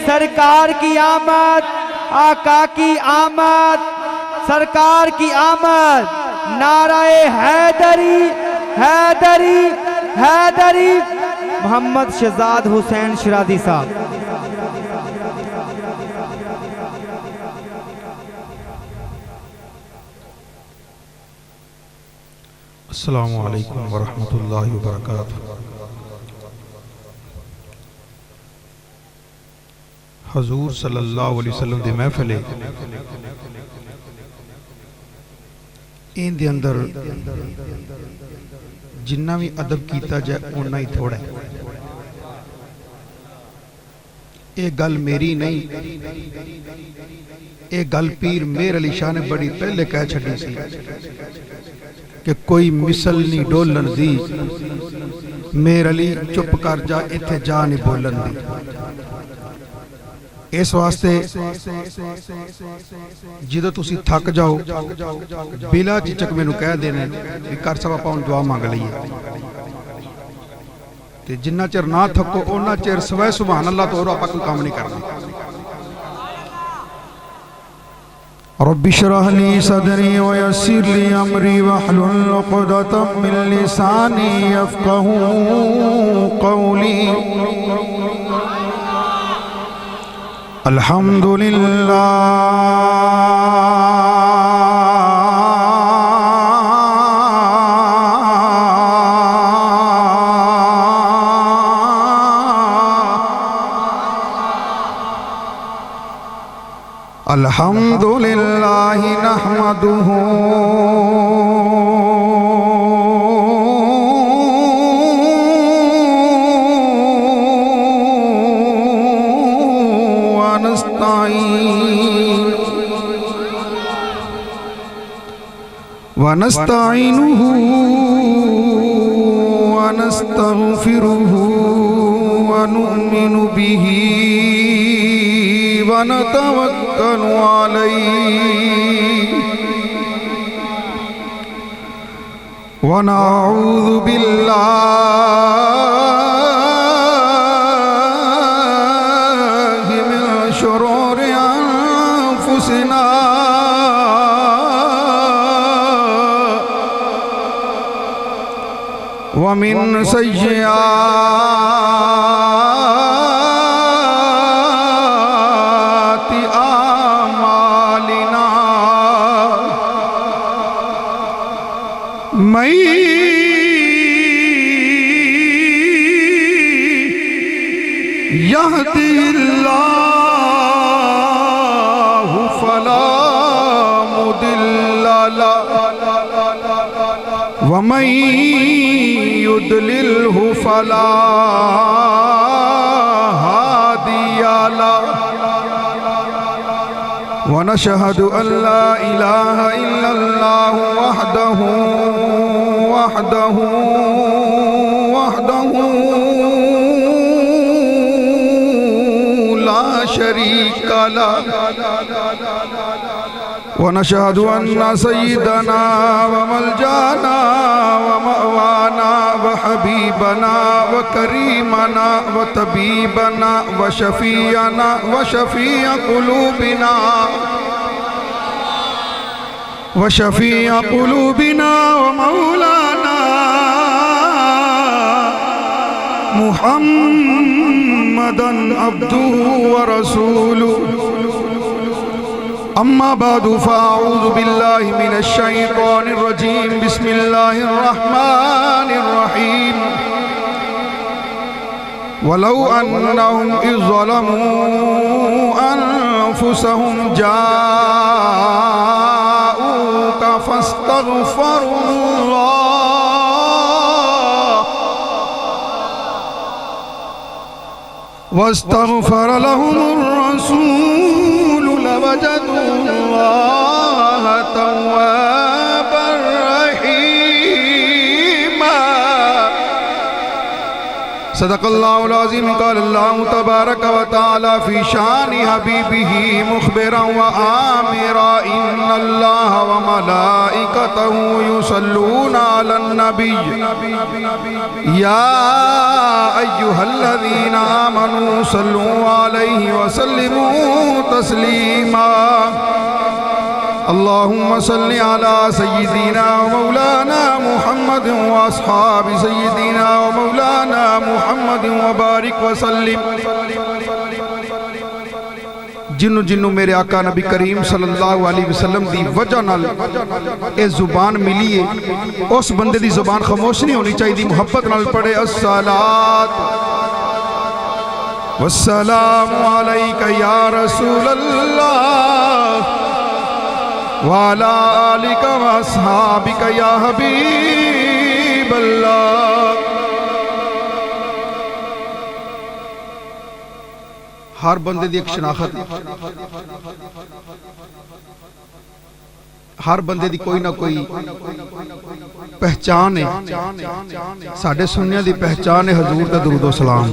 سرکار کی آمد، آقا کی آمد، سرکار کی آمد، نعرہ حیدری حیدری حیدری۔ محمد شہزاد حسین شرادی صاحب۔ السلام علیکم ورحمۃ اللہ وبرکاتہ۔ حضور صلی اللہ علیہ وسلم دی محفل ہے، ان دے اندر جنہ بھی ادب کیتا جائے اُنہ ہی تھوڑا ہے۔ ایک گل میری نہیں، ایک گل پیر میر علی شاہ نے بڑی پہلے کہہ چھڑی سی کہ کوئی مثل نہیں ڈولن دی، میر علی چپ کر جا اتھے جا نہیں بولن دی۔ اس واسطے جدو تسی تھک جاؤ بلا چچک میں نو کہہ دینے کہ کر سوا پاؤں دعا مانگ لئیے، جنہ چر نہ تھکو اونا چر سوائے سبحان اللہ تو اور آپ کوئی کام نہیں کرنا۔ رب اشرح لي صدري ويسر لي امري واحلل عقدة من لساني يفقهوا قولي۔ الحمد للہ الحمد للہ نحمده ونستعينه ونستغفره ونؤمن به ونتوكل عليه ونعوذ بالله من شرور أنفسنا ومن سيئات أعمالنا من يهده الله فلا مضل له ومن يضلله فلا هادي له ونشهد أن لا إله إلا الله وحده لا شريك له ونشهد أن سيدنا وملجانا ومأوانا وحبيبنا وكريمنا وطبيبنا وشفيعنا وشفيع قلوبنا ومولانا محمدا عبده ورسوله أما بعد فأعوذ بالله من الشيطان الرجيم بسم الله الرحمن الرحيم ولو أنهم إذ ظلموا أنفسهم جاءوك فاستغفروا الله واستغفر لهم الرسول لوجدوا الله توابا رحيما۔ صدق اللہ العظیم قال اللہ تبارک و تعالی فی شان حبیبہ مخبرا و آمرا ان اللہ و ملائکتہ یصلون علی النبی یا ایہا الذین آمنوا صلوا علیہ وسلموا تسلیما اللہم صلی علی سیدنا و مولانا محمد و اصحاب سیدنا و مولانا محمد و بارک وسلم جنوں میرے آقا نبی کریم صلی اللہ علیہ وسلم دی وجہ نال اے زبان ملی ہے اس بندے دی زبان خاموش نہیں ہونی چاہیے دی محبت نال پڑھے الصلاۃ والسلام علیک یا رسول اللہ وعلى آلك وأصحابك يا حبيب الله ہر بندے دی ایک شناخت ہر بندے دی کوئی نہ کوئی پہچان ہے ساڑھے سنیاں دی پہچان ہے حضور دا درود و سلام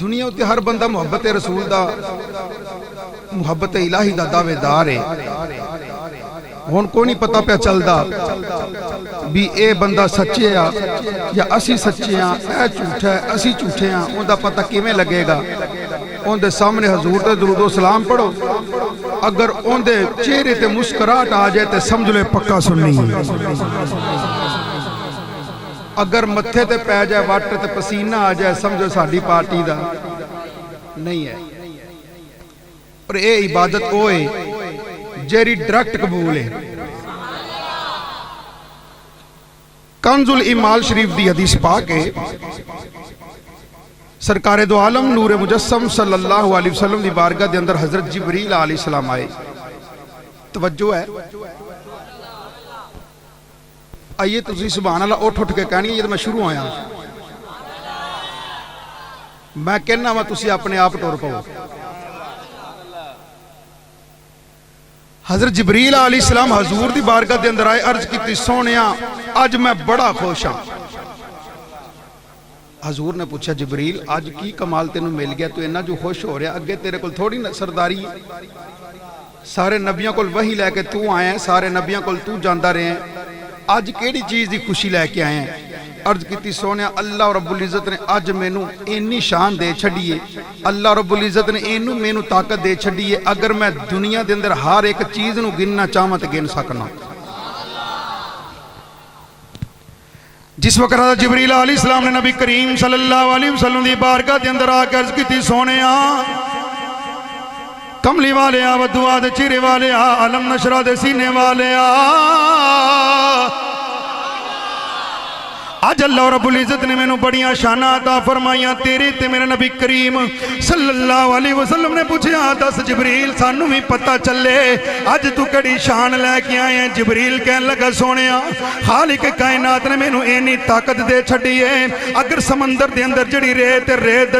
دنیا ہوتی ہر بندہ محبت رسول دا محبت الہی دا دعوے دار ہے ہون کو نہیں پتا پہ چل دا بھی اے بندہ سچے ہے یا اسی سچے ہیں اے جھوٹا ہے اسی جھوٹے ہیں ان دا پتہ کیویں لگے گا ان دے سامنے حضور تے درود و سلام پڑھو اگر ان دے چہرے تے مسکراہٹ آ جائے تے سمجھ لے پکا سننی ہے اگر متھے تے پہ جائے وٹ تے پسینہ آ جائے سمجھو ساڑھی پارٹی دا نہیں ہے اور اے عبادت ہوئے جیری ڈائریکٹ قبول ہے کنز الایمال شریف دی حدیث پاک ہے سرکار دو عالم نور مجسم صلی اللہ علیہ وسلم دی بارگاہ دے اندر حضرت جبریل علیہ السلام آئے توجہ ہے آئیے تسی سبحان اللہ اٹھ کے کہنی ہے یہ تو میں شروع آیا میں کہنا میں تسی اپنے آپ ٹور پاؤ حضرت جبریل علیہ السلام حضور دی بارگاہ دے اندر آئے عرض کی سونیاں آج میں بڑا خوش ہوں حضور نے پوچھا جبریل آج کی کمال تینوں مل گیا تو انہا جو خوش ہو رہا اگے تیرے کل تھوڑی سرداری سارے نبیوں کل وہی لے کے تو آئے ہیں سارے نبیوں کل تو جاندہ رہے ہیں آج کیڑی چیز دی خوشی لے کے آئے ہیں عرض کیتی سونیا اللہ رب العزت نے آج مینوں اینی شان دے چھڑیے اللہ رب العزت نے اینو مینوں طاقت دے چھڑیے اگر میں دنیا دے اندر ہر ایک چیز نو گننا چاہواں تے گن سکنا جس وقت حضرت جبریل علیہ السلام نے نبی کریم صلی اللہ علیہ وسلم دی بارگاہ دے اندر آ کے عرض کیتی سونیا کملی والے آ ودعا دے چہرے والے آ علم نشرہ دے سینے والے آ آج اللہ رب العزت نے میں بڑیاں شانہ عطا فرمائیاں تیرے تے میرے نبی کریم صلی اللہ علیہ وسلم نے پوچھے دس جبریل سانوں بھی پتہ چلے آج تو کڑی شان لے کے آئے ہیں جبریل کہنے لگا سونیا خالق کائنات نے میں اینی طاقت دے چھڑیے اگر سمندر دے اندر جڑی ریت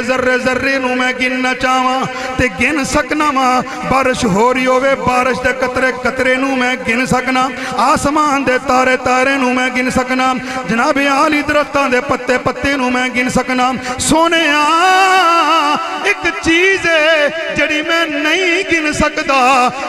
ذرے ذرے نو میں گننا چاہواں تے گن سکنا ماں بارش ہو رہی ہوئے بارش دے قطرے قطرے نو میں گن سکنا آسمان دے تارے تارے نو میں گن سکنا جناب عالی درختان دے پتے پتے نو میں گن سکنا سونے ایک چیز ہے جڑی میں نہیں گن سکتا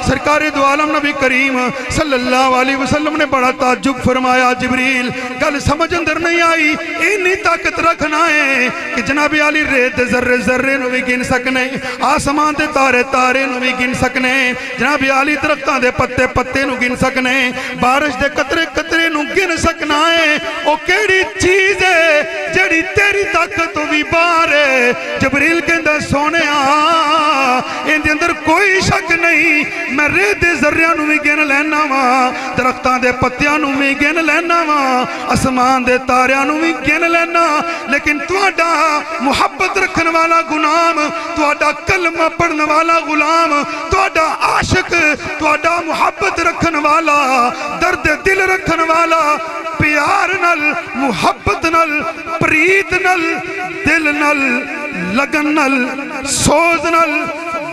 سرکار دو عالم نبی کریم صلی اللہ علیہ وسلم نے بڑا تعجب فرمایا جبریل گل سمجھ اندر نہیں آئی اینی طاقت رکھنا ہے کہ جناب علی ریت ذرے ذرے نو بھی گن سکنے آسمان دے تارے تارے نو بھی گن سکنے جناب علی درختان دے پتے پتے نو گن سکنے بارش دے قطرے قطرے نو گن سکنا ہے او کیڑی چیز ہے جڑی تیری طاقت بھی باہر ہے جبریل کہندہ سونے ان دے اندر کوئی شک نہیں میں ریت ذریعہ نو بھی گن لینا وا درختان دے پتیاں نو بھی گن لینا وا اسمان دے تاریاں نو بھی گن لینا لیکن تواڈا محبت رکھن والا غلام تواڈا کلمہ پڑھن والا غلام تواڈا عاشق تواڈا محبت رکھن والا درد دل رکھن والا پیار نل محبت نل پریت نل دل نل لگن نل سوز نل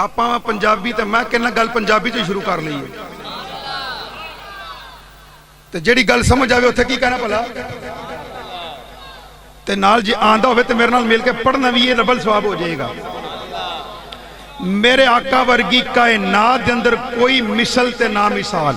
ਆਪਾਂ ਪੰਜਾਬੀ ਤੇ ਮੈਂ ਕਹਿੰਦਾ ਗੱਲ ਪੰਜਾਬੀ ਚ ਸ਼ੁਰੂ ਕਰ ਲਈਏ ਤੇ ਜਿਹੜੀ ਗੱਲ ਸਮਝ ਆਵੇ ਉੱਥੇ ਕੀ ਕਹਿਣਾ ਭਲਾ ਤੇ ਨਾਲ ਜੇ ਆਂਦਾ ਹੋਵੇ ਤੇ ਮੇਰੇ ਨਾਲ ਮਿਲ ਕੇ ਪੜ੍ਹਨਾ ਵੀ ਇਹ ਡਬਲ ਸਵਾਬ ਹੋ ਜਾਏਗਾ। ਮੇਰੇ ਆਕਾ ਵਰਗੀ ਕਾਇਨਾਤ ਦੇ ਅੰਦਰ ਕੋਈ ਮਿਸਲ ਤੇ ਨਾ ਮਿਸਾਲ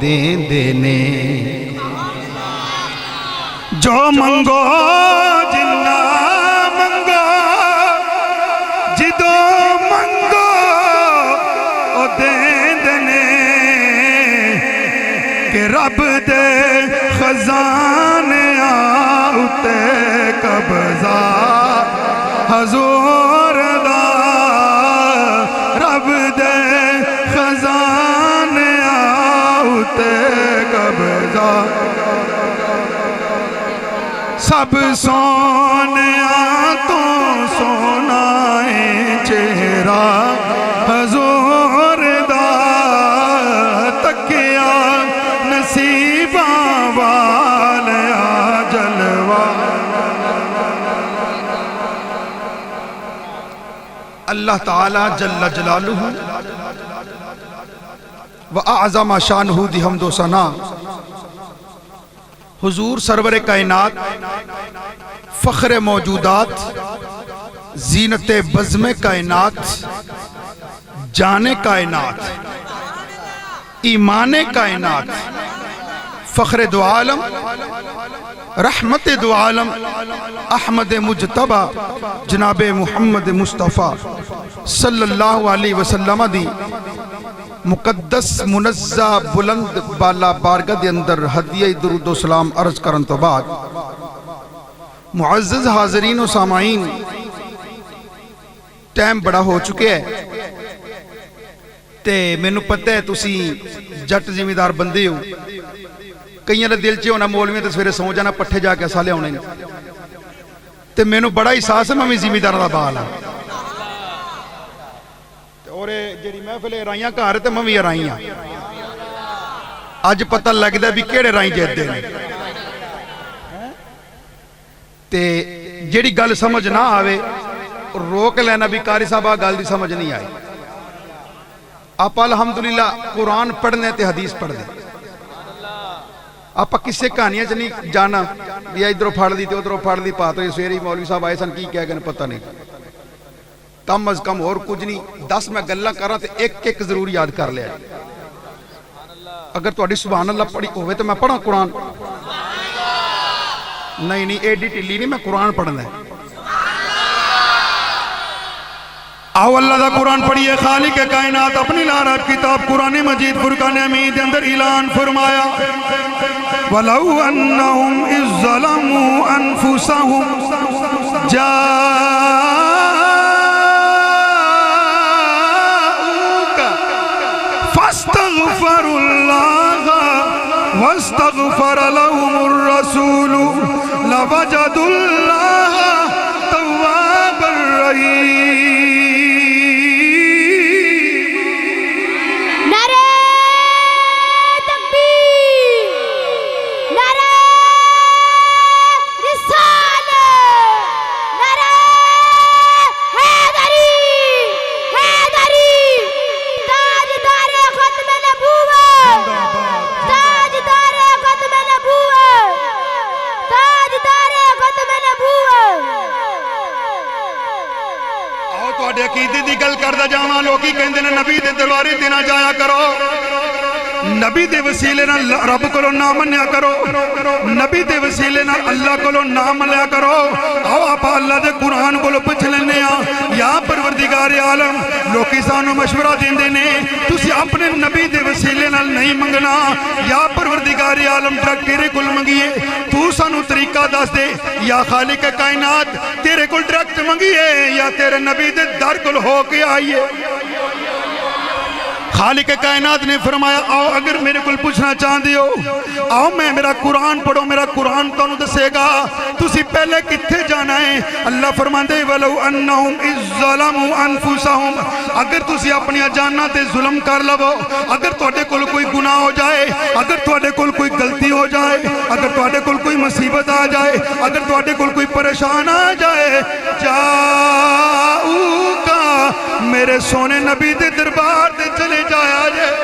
دیندے نے جو منگو جنہ منگو جدو منگو او دیندے نے کہ رب دے خزانے آتے قبضہ حضور دا رب دے خزانے آتے قبضہ سب سونے تو سونا ہے چہرہ حضور دا تکیا نصیباں والا جلوہ اللہ تعالی جل جلالہ و اعظم شانہ دی حمد و ثنا حضور سرور کائنات فخر موجودات زینت بزم کائنات جان کائنات ایمان کائنات فخر دو عالم رحمت دو عالم احمد مجتبہ جناب محمد مصطفیٰ صلی اللہ علیہ وسلم دی مقدس منزہ بلند بالا بارگاہ دے اندر ہدیہ درود و سلام عرض کرن تو بعد معزز حاضرین و سامعین ٹائم بڑا ہو چکے ہے تے میں نو پتہ ہے تسی جٹ زمیندار بندے ہو کئیاں دے دل چے ہونا مولویاں تے سویرے سو جانا پٹھے جا کے سالے ہونے تے میں نو بڑا احساس ہے میں زمیندار دا بال ہاں اور جڑی محفل رائیاں گھر تے میں رائیاں اج پتہ لگدا بھی کیڑے رائی جیتے ہیں تے جڑی گل سمجھ نہ آوے روک لینا بھی قاری صاحب گل دی سمجھ نہیں آئی آپ الحمدللہ قرآن پڑھنے تے حدیث پڑھنے آپ کسے کہانیاں چ نہیں جانا یا ادھروں پھڑ دی تے ادھروں پھڑ دی پاتو سویرے مولوی صاحب آئے سن کی کہہ گئے پتہ نہیں کم از کم اور کچھ نہیں 10 میں گلہ کر رہا تے ایک ضرور یاد کر لیا اگر تہاڈی سبحان اللہ پڑھی ہوئے تو میں پڑھا قرآن نہیں ایڈی ٹلی نہیں میں قرآن پڑھنا ہے آؤ اللہ دا قرآن پڑھیے خالق کائنات اپنی لارب کتاب قرآن مجید فرقان حمید اندر اعلان فرمایا وَلَوْ أَنَّهُمْ إِذْ ظَلَمُوا أَنفُسَهُمْ جَاءُوكَ فَاسْتَغْفَرُوا اللَّهَ وَاسْتَغْفَرَ لَهُمُ الرَّسُولُ لَوَجَدُوا اللَّهَ تَوَّابًا رَحِيمًا عقیدے دی گل کردا جاواں لوکی کہندے نے نبی دے دربارے تے نہ جایا کرو نبی دے وسیلے نال رب کولوں نہ منیا کرو نبی دے وسیلے نال اللہ کولوں نہ منیا کرو آؤ آپ اللہ دے قرآن کولوں پوچھ لینے ہاں یا پروردگار عالم لوکی سانوں مشورہ دیندے نے تسی اپنے نبی دے وسیلے نال نہیں منگنا یا پروردگار عالم ڈائریکٹ تیرے کول منگیے تو سانوں طریقہ دس دے یا خالق کائنات تیرے کول ڈائریکٹ منگیے یا تیرے نبی دے در کول ہو کے آئیے خالق کائنات نے فرمایا آؤ اگر میرے کل پوچھنا چاہتے ہو آؤ میں میرا قرآن پڑھو میرا قرآن تانوں دسے گا تسی پہلے کتھے جانا ہے اللہ فرماندے وَلَوْ أَنَّهُمْ إِذْ ظَلَمُوا أَنفُسَهُمْ اگر تسی اپنی جاناں تے ظلم کر لو اگر تواڈے کول کوئی گناہ ہو جائے اگر تواڈے کول کوئی غلطی ہو جائے اگر تواڈے کول کوئی مصیبت آ جائے اگر تواڈے کول کوئی پریشان آ جائے جاؤکا میرے سونے نبی دے دربار تے چلے جایا جائے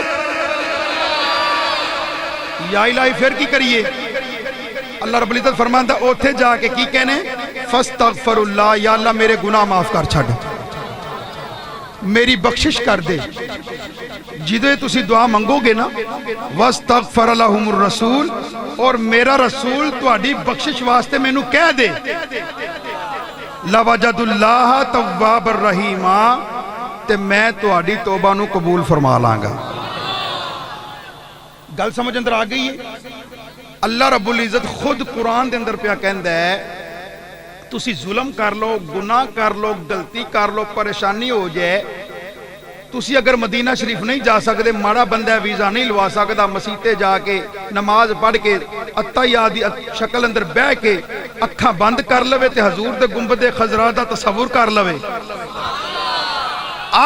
یا الہی پھر کی کریے اللہ رب العزت فرماندا اوتھے جا کے کی کہنے فاستغفر اللہ یا اللہ میرے گناہ معاف کر چھڑ میری بخشش کر دے جدے تسی دعا منگو گے نا وَاسْتَغْفَرَ لَهُمُ الرَّسُولُ اور میرا رسول تہاڈی بخشش واسطے مینوں کہہ دے لَوَجَدُ اللَّهَ تَوَّابَ الرَّحِيمَ تے میں تہاڈی توبہ نو قبول فرما لاں گا. گل سمجھ اندر آ گئی ہے. اللہ رب العزت خود قرآن دے اندر پیا کہندا ہے تسی ظلم کر لو گناہ کر لو غلطی کر لو پریشانی ہو جائے تسی اگر مدینہ شریف نہیں جا سکتے ماڑا بندہ ویزا نہیں لوا سکتا مسیتے جا کے نماز پڑھ کے اتحیات دی شکل اندر بہ کے اکھاں بند کر لوے تے حضور دے گنبد خضرا دا تصور کر لوے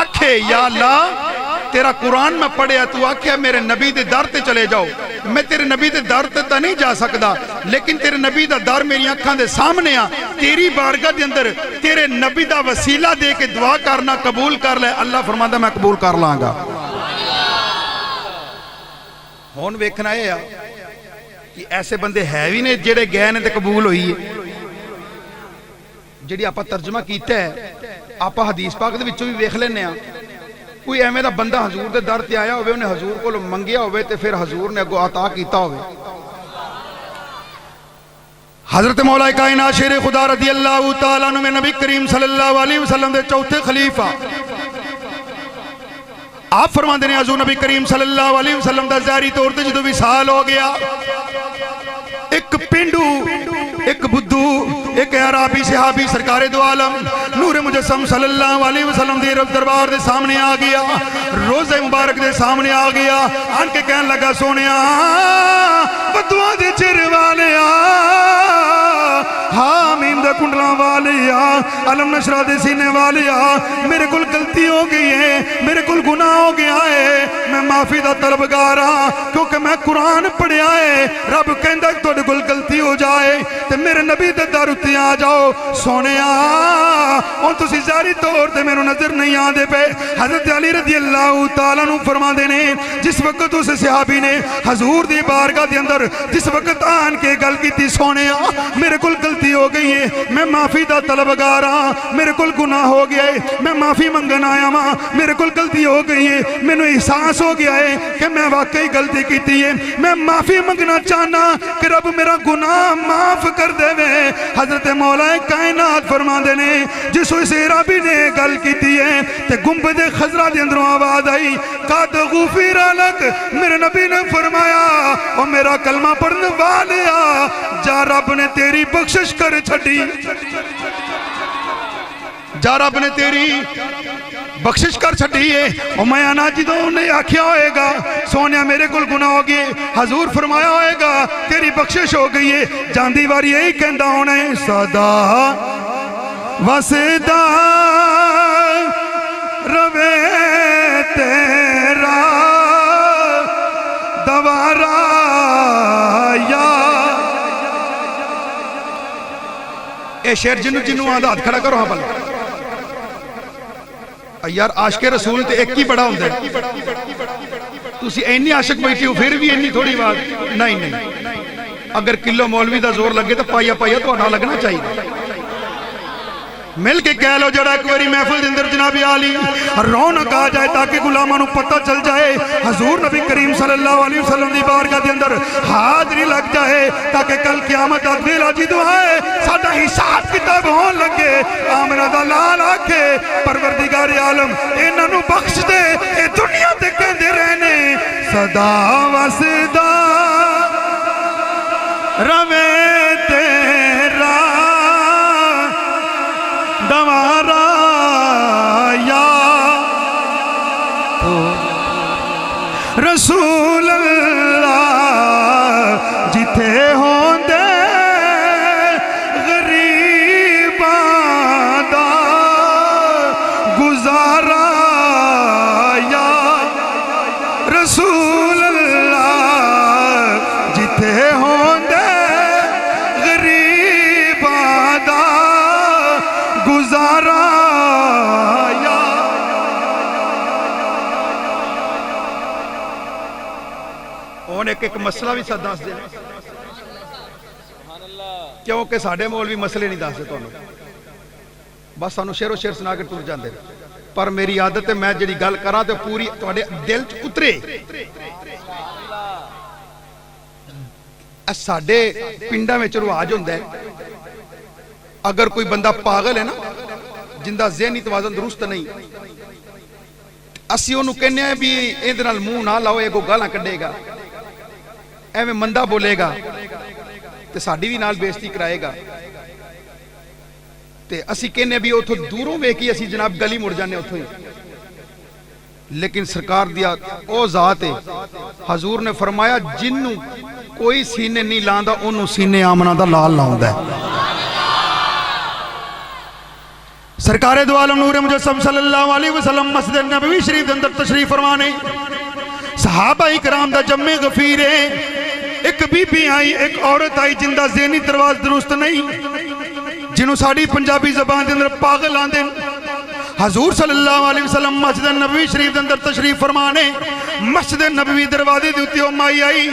آکھے یا اللہ تیرا قرآن میں پڑھیا تو آکھیا میرے نبی دے در تے چلے جاؤ میں تیرے نبی دے در تے تا نہیں جا سکدا لیکن تیرے نبی دا در میری آنکھاں دے سامنے آ تیری بارگاہ دے اندر تیرے نبی دا وسیلہ دے کے دعا کرنا قبول کر لے اللہ فرماندا میں قبول کر لاں گا. ہون ویکھنا ہے کہ ایسے بندے ہے بھی نے جڑے گئے نے تے قبول ہوئی ہے. جڑی آپا ترجمہ کیتا ہے آپا حدیث پاک دے وچوں بھی ویکھ لینے ہاں کوئی ایویں دا بندہ حضور دے در تے آیا ہوئے انہیں حضور کو منگیا ہوئے تے پھر حضور نے اگو عطا کیتا ہوئے. حضرت مولا کائنات شیر خدا رضی اللہ تعالیٰ عنہ میں نبی کریم صلی اللہ علیہ وسلم دے چوتھے خلیفہ آپ فرما دینے حضور نبی کریم صلی اللہ علیہ وسلم دا ظاہری طور تے جدو وصال ہو گیا ایک پنڈو ایک بدھو ایک عرابی صحابی سرکار دو عالم نور مجسم صلی اللہ علیہ وسلم دے رب دربار دے سامنے آ گیا روزہ مبارک دے سامنے آ گیا آن کے کہن لگا سونیا بدھواں دے چر والیا حامیم دے کنڈلاں والیا علم نشرہ دے سینے والیا میرے کل غلطی ہو گئی ہے میرے کل گناہ ہو گیا ہے میں معافی دا طلبگار ہاں کیونکہ میں قرآن پڑھیا ہے رب کہندا تواڈے کل غلطی ہو جائے تے میرے نبی دے در اُتے آ جاؤ سونیا ہن تسی ظاہری طور تے مینوں نظر نہیں آندے پے. حضرت علی رضی اللہ تعالیٰ عنہ فرماندے نے جس وقت اس صحابی نے حضور دی بارگاہ دے اندر جس وقت آن کے گل کیتی سونیا میرے کل غلطی ہو گئی ہے میں معافی دا طلبگار ہاں میرے کل گناہ ہو گیا ہے میں معافی منگن آیا ہاں میرے کل غلطی ہو گئی ہے مینوں احساس ہو گیا ہے کہ میں واقعی غلطی کیتی ہے میں معافی منگنا چاہنا کہ رب میرا گناہ معاف کر دے وے. حضرت مولا کائنات فرماندے نے جس اس عرابی نے گل کیتی ہے تے گنبد خضرا دے اندروں آواز آئی قد غفر لک میرے نبی نے فرمایا او میرا کلمہ پڑھنے والیا جا رب نے تیری بخشش کر چھڑی جا رب نے تیری بخشش کر چھڑی ہے اور میں آنا جدوں نے آکھیا ہوئے گا سونیا میرے کل گناہ ہو گئے حضور فرمایا ہوئے گا تیری بخشش ہو گئی ہے جاندی واری یہی کہندہ ہونے صدا وسدا روے تیرا دوارا یا اے شیر جنو آدھا ہاتھ کھڑا کرو ہاں بل یار عاشق رسول تے ایک ہی بڑا ہوندے تسی اینی عاشق بیٹھی ہو پھر بھی اینی تھوڑی بات نہیں اگر کلو مولوی دا زور لگے تو پایا تو نہ لگنا چاہیے مل کے کہہ لو جڑا ایک باری محفل دے اندر جناب عالی رونق آ جائے تاکہ غلاماں نوں پتہ چل جائے حضور نبی کریم صلی اللہ علیہ وسلم دی بارگاہ دے اندر حاضری لگ جائے تاکہ کل قیامت دا ویلا جدوں آئے ساڈا حساب کتاب ہون لگے آمنہ دا لال آکھے پروردگار عالم انہاں نوں بخش دے اے دنیا تے کہندے رہنے صدا وسدا روے تیرا دوارا یا رسول اللہ جتھے ہوندے غریباں دا گزارا یا رسول اللہ جتھے ہوندے غریباں دا گزارا یا اور ایک مسئلہ بھی ساتھ دس دے کیونکہ ساڑھے مولوی مسئلے نہیں دس دے تو بس سانو شیر و شیر سنا کے ٹور جاندے پر میری عادت ہے میں جڑی گل کراں تے پوری تواڈے دل چ اترے ساڈے پنڈاں وچ رواج ہوندا ہے اگر کوئی بندہ پاگل ہے نا جندا ذہنی توازن درست نہیں اسی اونوں کہنے ہیں بھی ایندے نال منہ نہ لاؤ اے گالاں کڈے گا ایویں مندا بولے گا تے ساڈی بھی نال بےزتی کرائے گا تے اسی کہنے بھی اتھوں دوروں ویکھی اسی جناب گلی مڑ جانے اتھوں ہی لیکن سرکار دیا او ذات ہے حضور نے فرمایا جنوں کوئی سینے نہیں لاندا اونوں سینے آمنہ دا لال لاؤندا ہے سرکار دو عالم نور مجسم صلی اللہ علیہ وسلم مسجد نبوی شریف اندر تشریف فرمانے صحابہ اکرام دا جمع غفیر ہے ایک بی بی آئی ایک عورت آئی جندہ ذہنی ترواز درست نہیں جنہوں ساڑی پنجابی زبان دے اندر پاگل آن دیں حضور صلی اللہ علیہ وسلم مسجد نبوی شریف اندر تشریف فرمانے مسجد نبوی دروازے دیتی ہو مائی آئی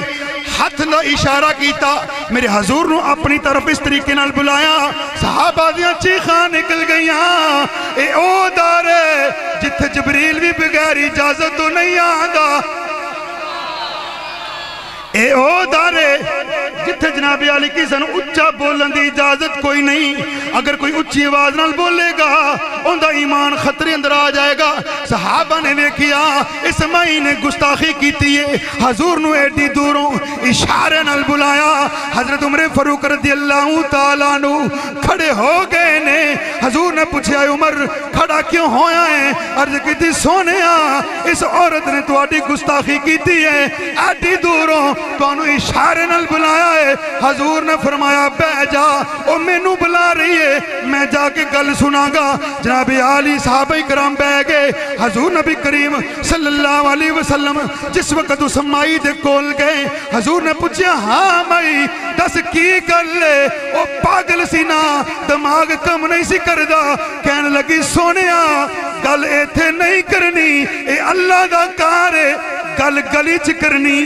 ہاتھ نہ اشارہ کیتا میرے حضور نو اپنی طرف اس طریقے نال بلایا صحابہ دیاں چیخاں نکل گئیاں اے او دار جتھے جبریل بھی بغیر اجازت تو نہیں آندا اے او دارے جتھے جناب علی کی سن اچھا بولن دی اجازت کوئی نہیں اگر کوئی اچھی آواز نال بولے گا اندہ ایمان خطرے اندر آ جائے گا صحابہ نے دیکھیا اس مائی نے گستاخی کیتی ہے حضور نو ایڈی دوروں اشارے نال بلایا حضرت عمر فاروق رضی اللہ تعالیٰ نو کھڑے ہو گئے نے حضور نے پوچھا عمر کھڑا کیوں ہویا ہے عرض کیتی سونیا اس عورت نے تو آٹی گستاخی کیتی ہے ایڈی دوروں تو انہوں اشارے نال بلایا ہے حضور نے فرمایا بہ جا او میں نو بلا رہی ہے میں جا کے گل سنا گا جناب عالی صحابہ کرام بہ گئے حضور نبی کریم صلی اللہ علیہ وسلم جس وقت اس مائی دے کول گئے حضور نے پوچھا ہاں مائی دس کی گل ہے او پاگل سی نا دماغ کم نہیں سی کردہ کہنے لگی سونیا گل ایتھے نہیں کرنی اے اللہ دا کار ہے گل گلی چ کرنی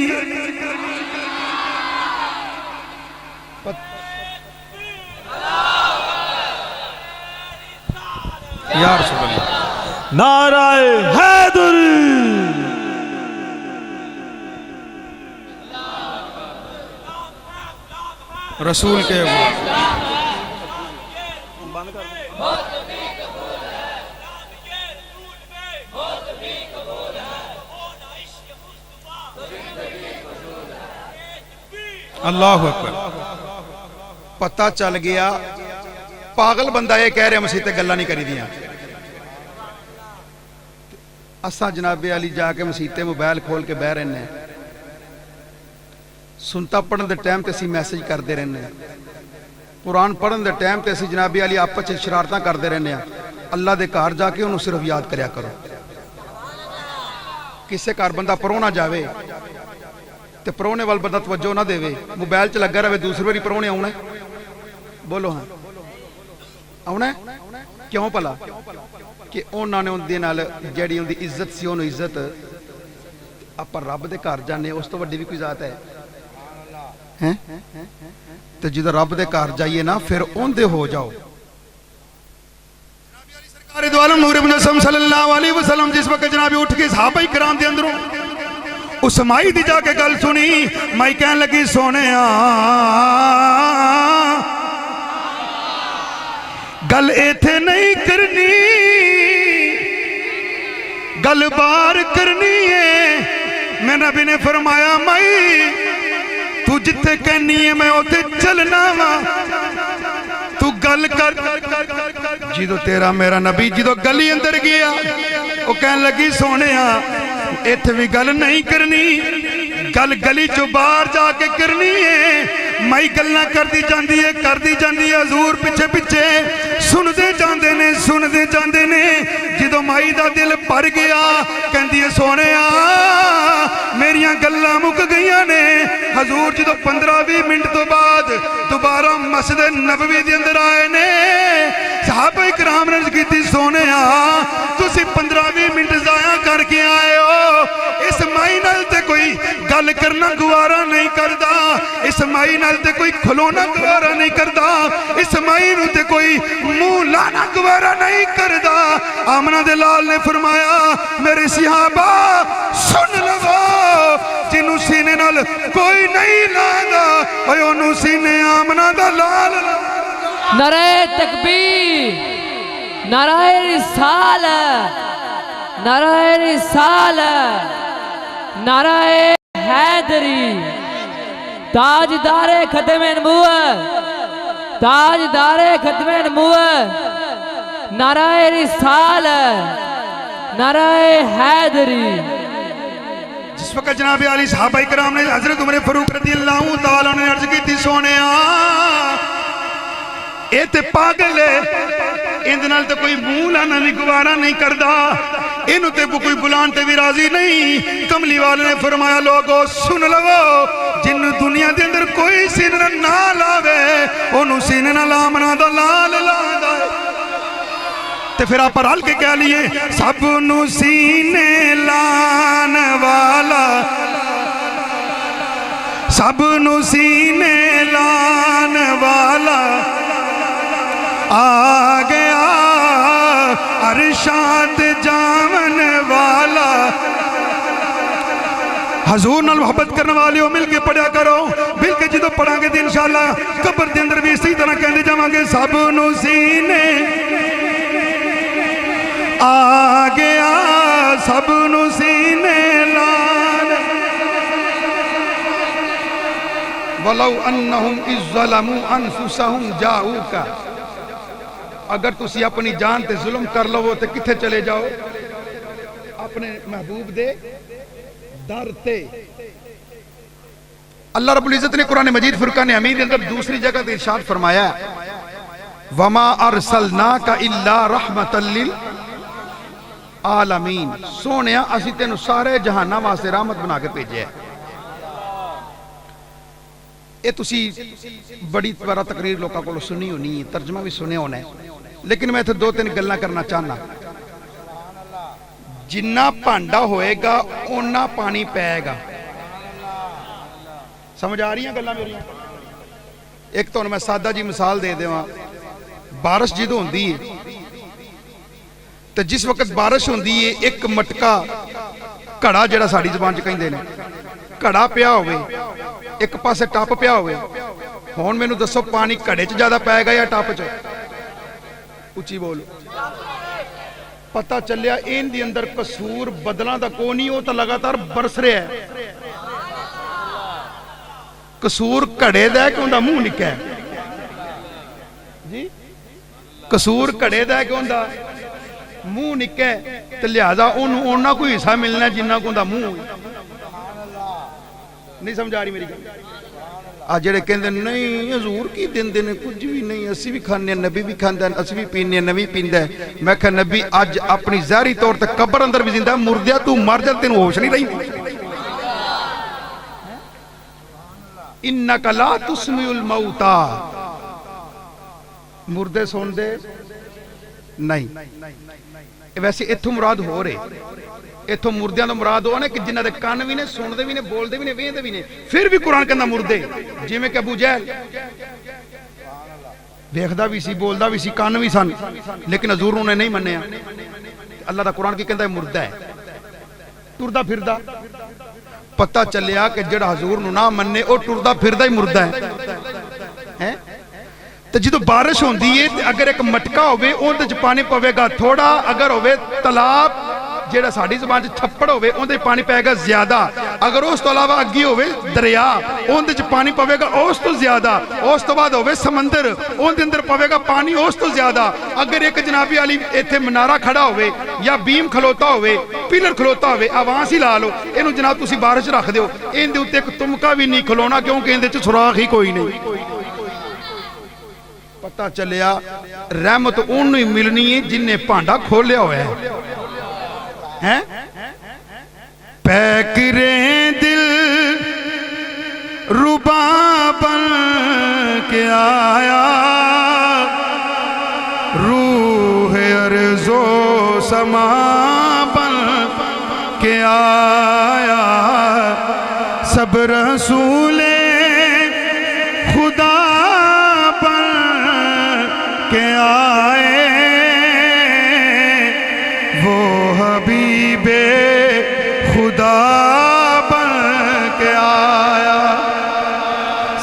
یا رسول اللہ نعرہ حیدر رسول کے اللہ اکبر پتہ چل گیا پاگل بندہ یہ کہہ رہے مسیح تے گلہ نہیں کری دیا اساں جناب علی جا کے مسیح تے موبائل کھول کے بہ رہنے سنتا پڑھن دے ٹائم تے اسی میسج کر دے رہنے قرآن پڑھن دے ٹائم تے اسی جناب علی آپس شرارتاں کر دے رہنے اللہ دے کار جا کے انہوں صرف یاد کریا کرو کسے کار بندہ پرونا جاوے تے پرونے وال بندہ توجہ نہ دے موبائل چ لگا رہے دوسرے باری پرونے آنے بولو ہاں آنے کیوں پلا کہ انہوں نے ان دے نال جیڑی ان دی عزت سی انہوں عزت اپا رب دے کار جانے اس تو وڈی بھی کوئی ذات ہے تو جدہ رب دے کار جائیے نا پھر ان دے ہو جاؤ سرکار دو عالم نور مجسم صلی اللہ علیہ وسلم جس وقت جنابی اٹھ کے صحابہ کرام دے اندروں اس مائی دی جا کے گل سنی مائی کہنے لگی سونے گل ایتھے نہیں کرنی گل بار کرنی ہے میں نبی نے فرمایا مائی تو جتے کہنی ہے میں اوتے چلنا وا تو گل کر جدو تیرا میرا نبی جدو گلی اندر گیا وہ کہنے لگی سونے ایتھے بھی گل نہیں کرنی گل گلی چو باہر جا کے کرنی ہے مائی گلنا کر دی جاندی ہے حضور پچھے پچھے سن دے جاندے نے جدو مائی دا دل پر گیا کہندی ہے سونے میریاں گلنا مک گئیاں نے حضور جدو 15-20 منٹ تو بعد دوبارہ مسجد نبوی دے اندر آئے نے صحابہ اکرام نے کی تھی سونے تسی 15-20 منٹ ضائع کر کے آئے ہو اس مائی نال تے کوئی گل کرنا گوارا نہیں کردا اس مائی نال تے کوئی کھلونا گوارا نہیں کردا اس مائی نو تے کوئی منہ لانا گوارا نہیں کردا آمنہ دے لال نے فرمایا میرے صحابہ سن لگو جنو سینے نال کوئی نہیں لادا انو سینے آمنہ دا لال نعرہ تکبیر نعرہ رسالت نعرہ رسالت نعرہ حیدری تاجدار ختم نبوت تاجدار ختم نبوت نعرہ رسالت نعرہ حیدری جس وقت جناب علی صحابہ کرام نے حضرت عمر فاروق رضی اللہ تعالیٰ نے عرض کی تھی سونے اے تے پاگل ہے اندنال تے کوئی مولانا نہیں گوارا نہیں کردہ انہوں تے کوئی بلان تے بھی راضی نہیں کملی والے نے فرمایا لوگو سن لگو جن دنیا دے اندر کوئی سینہ نہ لاوے انہوں سینہ نہ لامنا دا لال لادا تے پھر آپ پر حل کے کہہ لیے سب نو سینے لان والا سب نو سینے لان والا آ گیا عرشات جامن والا حضور نال محبت کرنے والے ہو مل کے پڑھا کرو مل کے جدو پڑھا گے انشاءاللہ قبر دے اندر بھی اسی طرح کہنے جاؤں گے سب نو سینے آ گیا سب نو سینے لان وَلَوْ أَنَّهُمْ إِذْ ظَلَمُوا أَنفُسَهُمْ جَاءُوكَ اگر تسی اپنی جان تے ظلم کر لو تے کتھے چلے جاؤ اپنے محبوب دے در تے اللہ رب العزت نے قرآن مجید فرقان حمید اندر دوسری جگہ تے ارشاد فرمایا وَمَا أَرْسَلْنَاكَ إِلَّا رَحْمَةً لِلْعَالَمِينَ سونیا اسی تینو سارے جہانہ واسطے رحمت بنا کے بھیجے ہیں یہ تسی بڑی بڑا تقریر لوگوں کو سنی ہونی ہے ترجمہ بھی سنے ہونے لیکن میں دو تین گلہ کرنا چاہنا جنہ پانڈا ہوئے گا اونا پانی پائے گا سمجھ آ رہی ہیں گلہ میری ایک تو میں سادہ جی مثال دے دے وہاں بارش جدو ہوندی ہے تو جس وقت بارش ہوندی ہے ایک مٹکا کڑا جڑا ساڑی زبان چکیں دینے کڑا پیا ہوئے ایک پاسے ٹاپ پیا ہوئے ہون میں نو دسو پانی کڑے چ زیادہ پائے گا یا ٹاپ چ اچھی بولو پتہ چلیا این دی اندر قصور بدلان دا کونی ہو تا لگاتار برس رہے ہے قصور کڑے دا ہے کہ اندہ منہ نکے جی قصور کڑے دا ہے کہ اندہ منہ نکے تو لہذا انہوں کوئی حصہ ملنا ہے جنہ کو اندہ منہ نہیں سمجھا رہی میری گل آج جڑے کہندے نہیں حضور کی دن دن کچھ بھی نہیں اسی بھی کھانے ہیں نبی بھی کھاندے ہیں اسی بھی پینے ہیں نبی پیندے ہیں میں کہا نبی آج اپنی ظاہری طور تک قبر اندر بھی زندہ ہے مردیا تو مر جا تین ہوش نہیں رہی انکا لا تسمیع الموتا مردے سون دے نہیں ویسے اتھو مراد ہو رہے اتھو مردیاں دا مراد ہونے کہ جنہ دے کان بھی نے سن دے بھی نے بول دے بھی نے وین دے بھی نے پھر بھی قرآن کہنا مردے جی میں کہ ابو جہل دیکھدا بھی سی بولدا بھی سی کان بھی سن لیکن حضور انہیں نہیں منیا اللہ دا قرآن کی کہندا ہے مردہ ہے ٹردا پھردا پتہ چلیا کہ جڑا حضور نو نہ مننے او ٹردا پھردا ہی مردہ ہے تو جدو بارش ہوندی ہے اگر ایک مٹکا ہوئے اون دے پانی پوے گا تھوڑا اگر ہوئے تالاب جیڑا ساڑی زبان چھپڑ ہوئے اون دے پانی پائے گا زیادہ اگر اس تو علاوہ اگی ہوئے دریا اون دے پانی پوے گا اس تو زیادہ اس تو بعد ہوئے سمندر اون دے اندر پوے گا پانی اس تو زیادہ اگر ایک جنابی علی ایتھے منارہ کھڑا ہوئے یا بیم کھلوتا ہوئے پیلر کھلوتا ہوئے آوانس ہی لا لو انہوں جناب تسی بارش رکھ دیو ان دے اتے ایک تمکا بھی نہیں کھلونا کیونکہ ان دے چھ سراخ ہی کوئی نہیں پتہ چلیا رحمت انہوں ہی ملنی ہے جن نے پانڈا کھولیا ہوئے ہیں پیکریں دل ربا بن کے آیا روح ارض و سما بن کے آیا سب رسول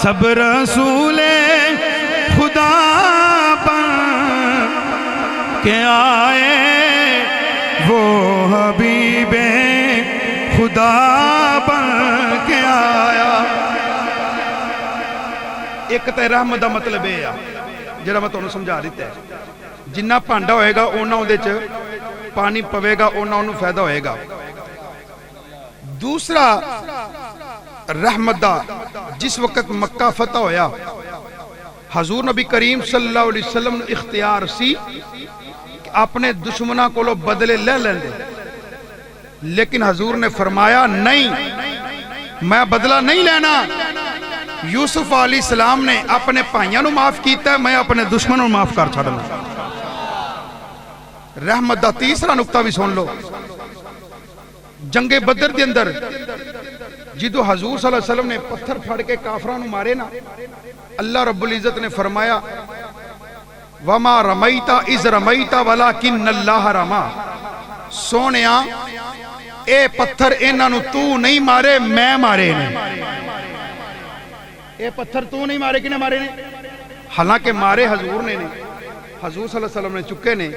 سب رسول خدا بن کے آئے وہ حبیب خدا بن کے آیا. ایک تے رحمت دا مطلب یہ ہے جڑا میں تانوں سمجھا دیتا ہے. جنہ بھانڈا ہوئے گا اونا اودے چ پانی پوے گا اونا انہوں فائدہ ہوئے گا. دوسرا رحمت دا جس وقت مکہ فتح ہویا حضور نبی کریم صلی اللہ علیہ وسلم نے اختیار سی کہ اپنے دشمنوں کو لو بدلے لے لیں دے، لیکن حضور نے فرمایا نہیں، میں بدلہ نہیں لینا. یوسف علیہ السلام نے اپنے بھائیوں معاف کیتا ہے، میں اپنے دشمنوں معاف کر چھڑنا. رحمت دا تیسرا نقطہ بھی سن لو. جنگ بدر دے اندر جدو حضور صلی اللہ علیہ وسلم نے پتھر پھڑ کے کافرانو مارے نا، اللہ رب العزت نے فرمایا وَمَا رَمَيْتَ اِذْ رَمَيْتَ وَلَكِنَّ اللَّهَ رَمَا. سونیا اے پتھر انہاں تو نہیں مارے، میں مارے نے. اے پتھر تو نہیں مارے، کنے مارے نے؟ حالانکہ مارے حضور نے حضور صلی اللہ علیہ وسلم نے چکے نے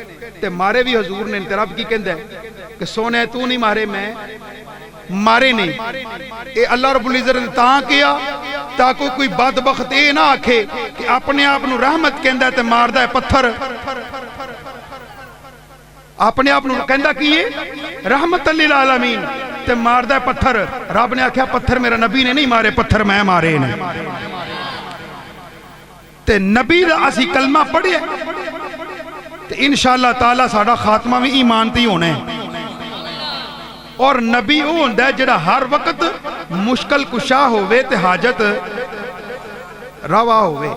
تے مارے بھی حضور نے. تے رب کی کہندا ہے کہ سونے تو نہیں مارے، میں مارے نہیں. اے اللہ رب العزت نے تاں کیا تاکہ کوئی بدبخت اے نہ آکھے کہ اپنے آپ نو رحمت کہندا ہے تے ماردا ہے پتھر. اپنے آپ نو کہندا کی ہے رحمت للعالمین تے ماردا ہے پتھر. رب نے آکھیا پتھر میرا نبی نے نہیں مارے، پتھر میں مارے نے. تے نبی دا اسی کلمہ پڑھے تے انشاءاللہ تعالی ساڈا خاتمہ بھی ایمان تے ہونا ہے. اور نبی وہ ہوندا ہے جڑا ہر وقت مشکل کشا ہوئے تے حاجت روا ہوئے.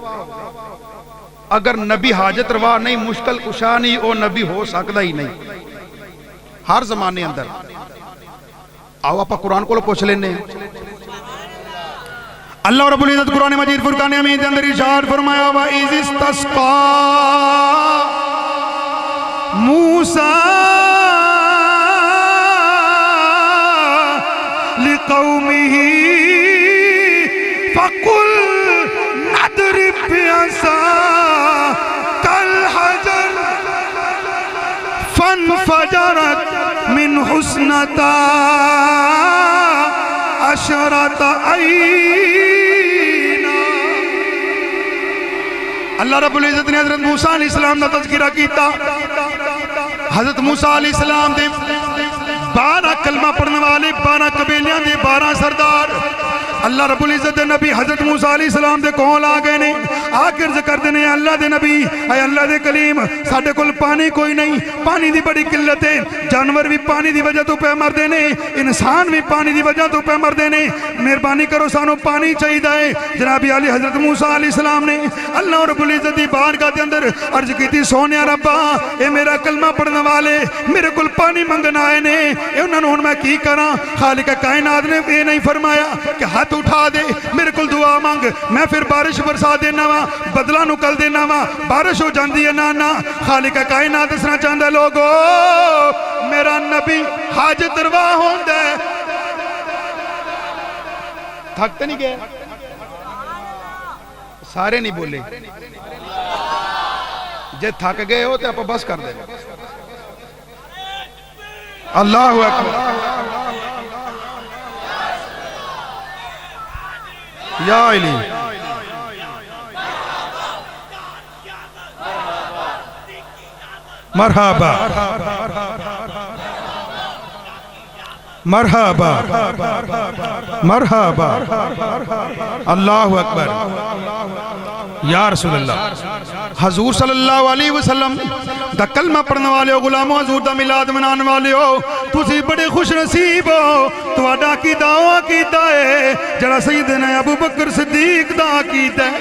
اگر نبی حاجت روا نہیں، مشکل کشا نہیں، وہ نبی ہو سکتا ہی نہیں ہر زمانے اندر. آؤ آپ قرآن کو پوچھ لینے. اللہ رب العزت قرآن مجید فرقان حمید اندر ارشاد فرمایا وَإِذِ اسْتَسْقَىٰ مُوسَىٰ لِقَوْمِهِ فَقُلْ نَضْرِبْ بِعَصَاكَ الْحَجَرَ فَانْفَجَرَتْ مِنْهُ اثْنَتَا عَشْرَةَ عَيْنًا. اللہ رب العزت نے حضرت موسیٰ علیہ السلام کا تذکرہ کیتا. حضرت موسیٰ علیہ السلام دے 12 کلمہ پڑھنے والے 12 قبیلیاں دے 12 سردار اللہ رب العزت دے نبی حضرت موسیٰ علیہ السلام دے کول آ گئے نے. آخر ذکر دینے اللہ دے نبی اے اللہ دے کلیم ساڑھے کل پانی کوئی نہیں، پانی دی بڑی قلت ہے. جانور بھی پانی دی وجہ تو پہ مر دینے، انسان بھی پانی دی وجہ تو پہ مر دینے. مہربانی کرو سانو پانی چاہیے ہے. جناب علی حضرت موسیٰ علیہ السلام نے اللہ رب العزت دی بارگاہ دے اندر عرض کی تھی سونیا ربا اے میرا کلمہ پڑھنے والے میرے کل پانی منگنا آئے نے، اے انہوں نے میں کی کرا. خالق کائنات نے یہ نہیں فرمایا کہ ہاتھ اٹھا دے میرے کل دعا مانگ میں پھر بارش برسا دینا وا، بدلہ نکل دینا وا، بارش ہو جاندی ہے نانا. خالق کائنات اس طرح چاہتا لوگو میرا نبی حاجت روا ہوندہ ہے. تھکتے نہیں گئے؟ سارے نہیں بولے. جے تھک گئے ہو تو آپ بس کر دیں. اللہ اکبر یا علی مرحبا مرحبا مرحبا اللہ اکبر یا رسول اللہ. حضور صلی اللہ علیہ وسلم دا کلمہ پڑھنے والے ہو، غلاموں حضور دا میلاد منانے والے ہو، تسی بڑے خوش نصیب ہو. تواڈا کی دعویٰ کیتا ہے جڑا سیدنا ابو بکر صدیق دا کیتا ہے.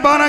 12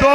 2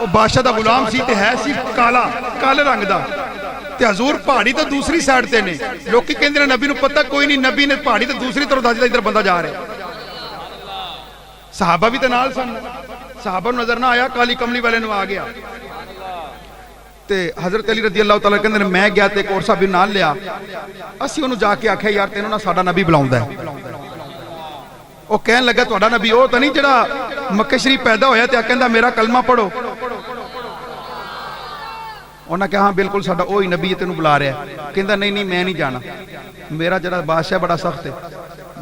ਉਹ ਬਾਦਸ਼ਾਹ ਦਾ ਗੁਲਾਮ ਸੀ ਤੇ ਹੈ ਸੀ ਕਾਲੇ ਰੰਗ ਦਾ ਤੇ ਹਜ਼ੂਰ ਪਹਾੜੀ ਤੋਂ ਦੂਸਰੀ ਸਾਈਡ ਤੇ ਨੇ। ਲੋਕੀ ਕਹਿੰਦੇ ਨੇ ਨਬੀ ਨੂੰ ਪਤਾ ਕੋਈ ਨਹੀਂ, ਨਬੀ ਨੇ ਪਹਾੜੀ ਤੋਂ ਦੂਸਰੀ ਤਰਫ ਦੱਸਦਾ ਇਧਰ ਬੰਦਾ ਜਾ ਰਿਹਾ। ਸਹਾਬਾ ਵੀ ਤੇ ਨਾਲ ਸਨ, ਸਹਾਬਾ ਨੂੰ ਨਜ਼ਰ ਨਾ ਆਇਆ, ਕਾਲੀ ਕਮਲੀ ਵਾਲੇ ਨੂੰ ਆ ਗਿਆ। ਤੇ ਹਜ਼ਰਤ ਅਲੀ ਰਜ਼ੀ ਅੱਲਾਹੁ ਤਾਲਾ ਕਹਿੰਦੇ ਨੇ ਮੈਂ ਗਿਆ ਤੇ ਕੋਰ ਸਾਹਿਬ ਨਾਲ ਲਿਆ। ਅਸੀਂ ਉਹਨੂੰ ਜਾ ਕੇ ਆਖਿਆ ਯਾਰ ਤੈਨੂੰ ਨਾ ਸਾਡਾ ਨਬੀ ਬੁਲਾਉਂਦਾ ਹੈ। ਉਹ ਕਹਿਣ ਲੱਗਾ ਤੁਹਾਡਾ ਨਬੀ ਉਹ ਤਾਂ ਨਹੀਂ ਜਿਹੜਾ ਮੱਕੇ ਸ਼ਰੀਫ ਪੈਦਾ ਹੋਇਆ ਤੇ ਕਹਿੰਦਾ ਮੇਰਾ ਕਲਮਾ ਪੜੋ। ਉਹਨਾਂ ਕਿਹਾ ਹਾਂ ਬਿਲਕੁਲ ਸਾਡਾ ਉਹੀ ਨਬੀ ਹੈ, ਤੈਨੂੰ ਬੁਲਾ ਰਿਹਾ। ਕਹਿੰਦਾ ਨਹੀਂ ਨਹੀਂ ਮੈਂ ਨਹੀਂ ਜਾਣਾ, ਮੇਰਾ ਜਿਹੜਾ ਬਾਦਸ਼ਾਹ ਬੜਾ ਸਖਤ ਹੈ,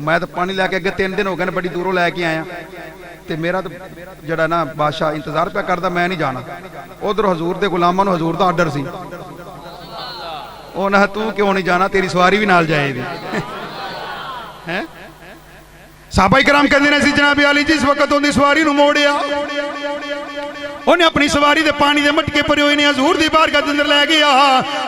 ਮੈਂ ਤਾਂ ਪਾਣੀ ਲੈ ਕੇ ਅੱਗੇ 3 ਦਿਨ ਹੋ ਗਏ ਨੇ ਬੜੀ ਦੂਰੋਂ ਲੈ ਕੇ ਆਇਆ ਤੇ ਮੇਰਾ ਤਾਂ ਜਿਹੜਾ ਨਾ ਬਾਦਸ਼ਾਹ ਇੰਤਜ਼ਾਰ ਪਿਆ ਕਰਦਾ, ਮੈਂ ਨਹੀਂ ਜਾਣਾ। ਉਧਰ ਹਜ਼ੂਰ ਦੇ ਗੁਲਾਮਾਂ ਨੂੰ ਹਜ਼ੂਰ ਦਾ ਆਰਡਰ ਸੀ, ਉਹ ਨਾ ਤੂੰ ਕਿਉਂ ਨਹੀਂ ਜਾਣਾ, ਤੇਰੀ ਸਵਾਰੀ ਵੀ ਨਾਲ ਜਾਏਗੀ। ਹੈ ਸਾਹਬਾ ਇਕਰਾਮ ਕਹਿੰਦੇ ਨੇ ਸੀ ਜਨਾਬ ਅਲੀ ਜਿਸ ਵਕਤ ਉਹਦੀ ਸਵਾਰੀ ਨੂੰ ਮੋੜਿਆ, ਉਹਨੇ ਆਪਣੀ ਸਵਾਰੀ ਦੇ ਪਾਣੀ ਦੇ ਮਟਕੇ ਭਰੇ ਹੋਏ ਨੇ ਹਜ਼ੂਰ ਦੀ ਬਾਰਗਾਹ ਦੇ ਅੰਦਰ ਲੈ ਗਿਆ।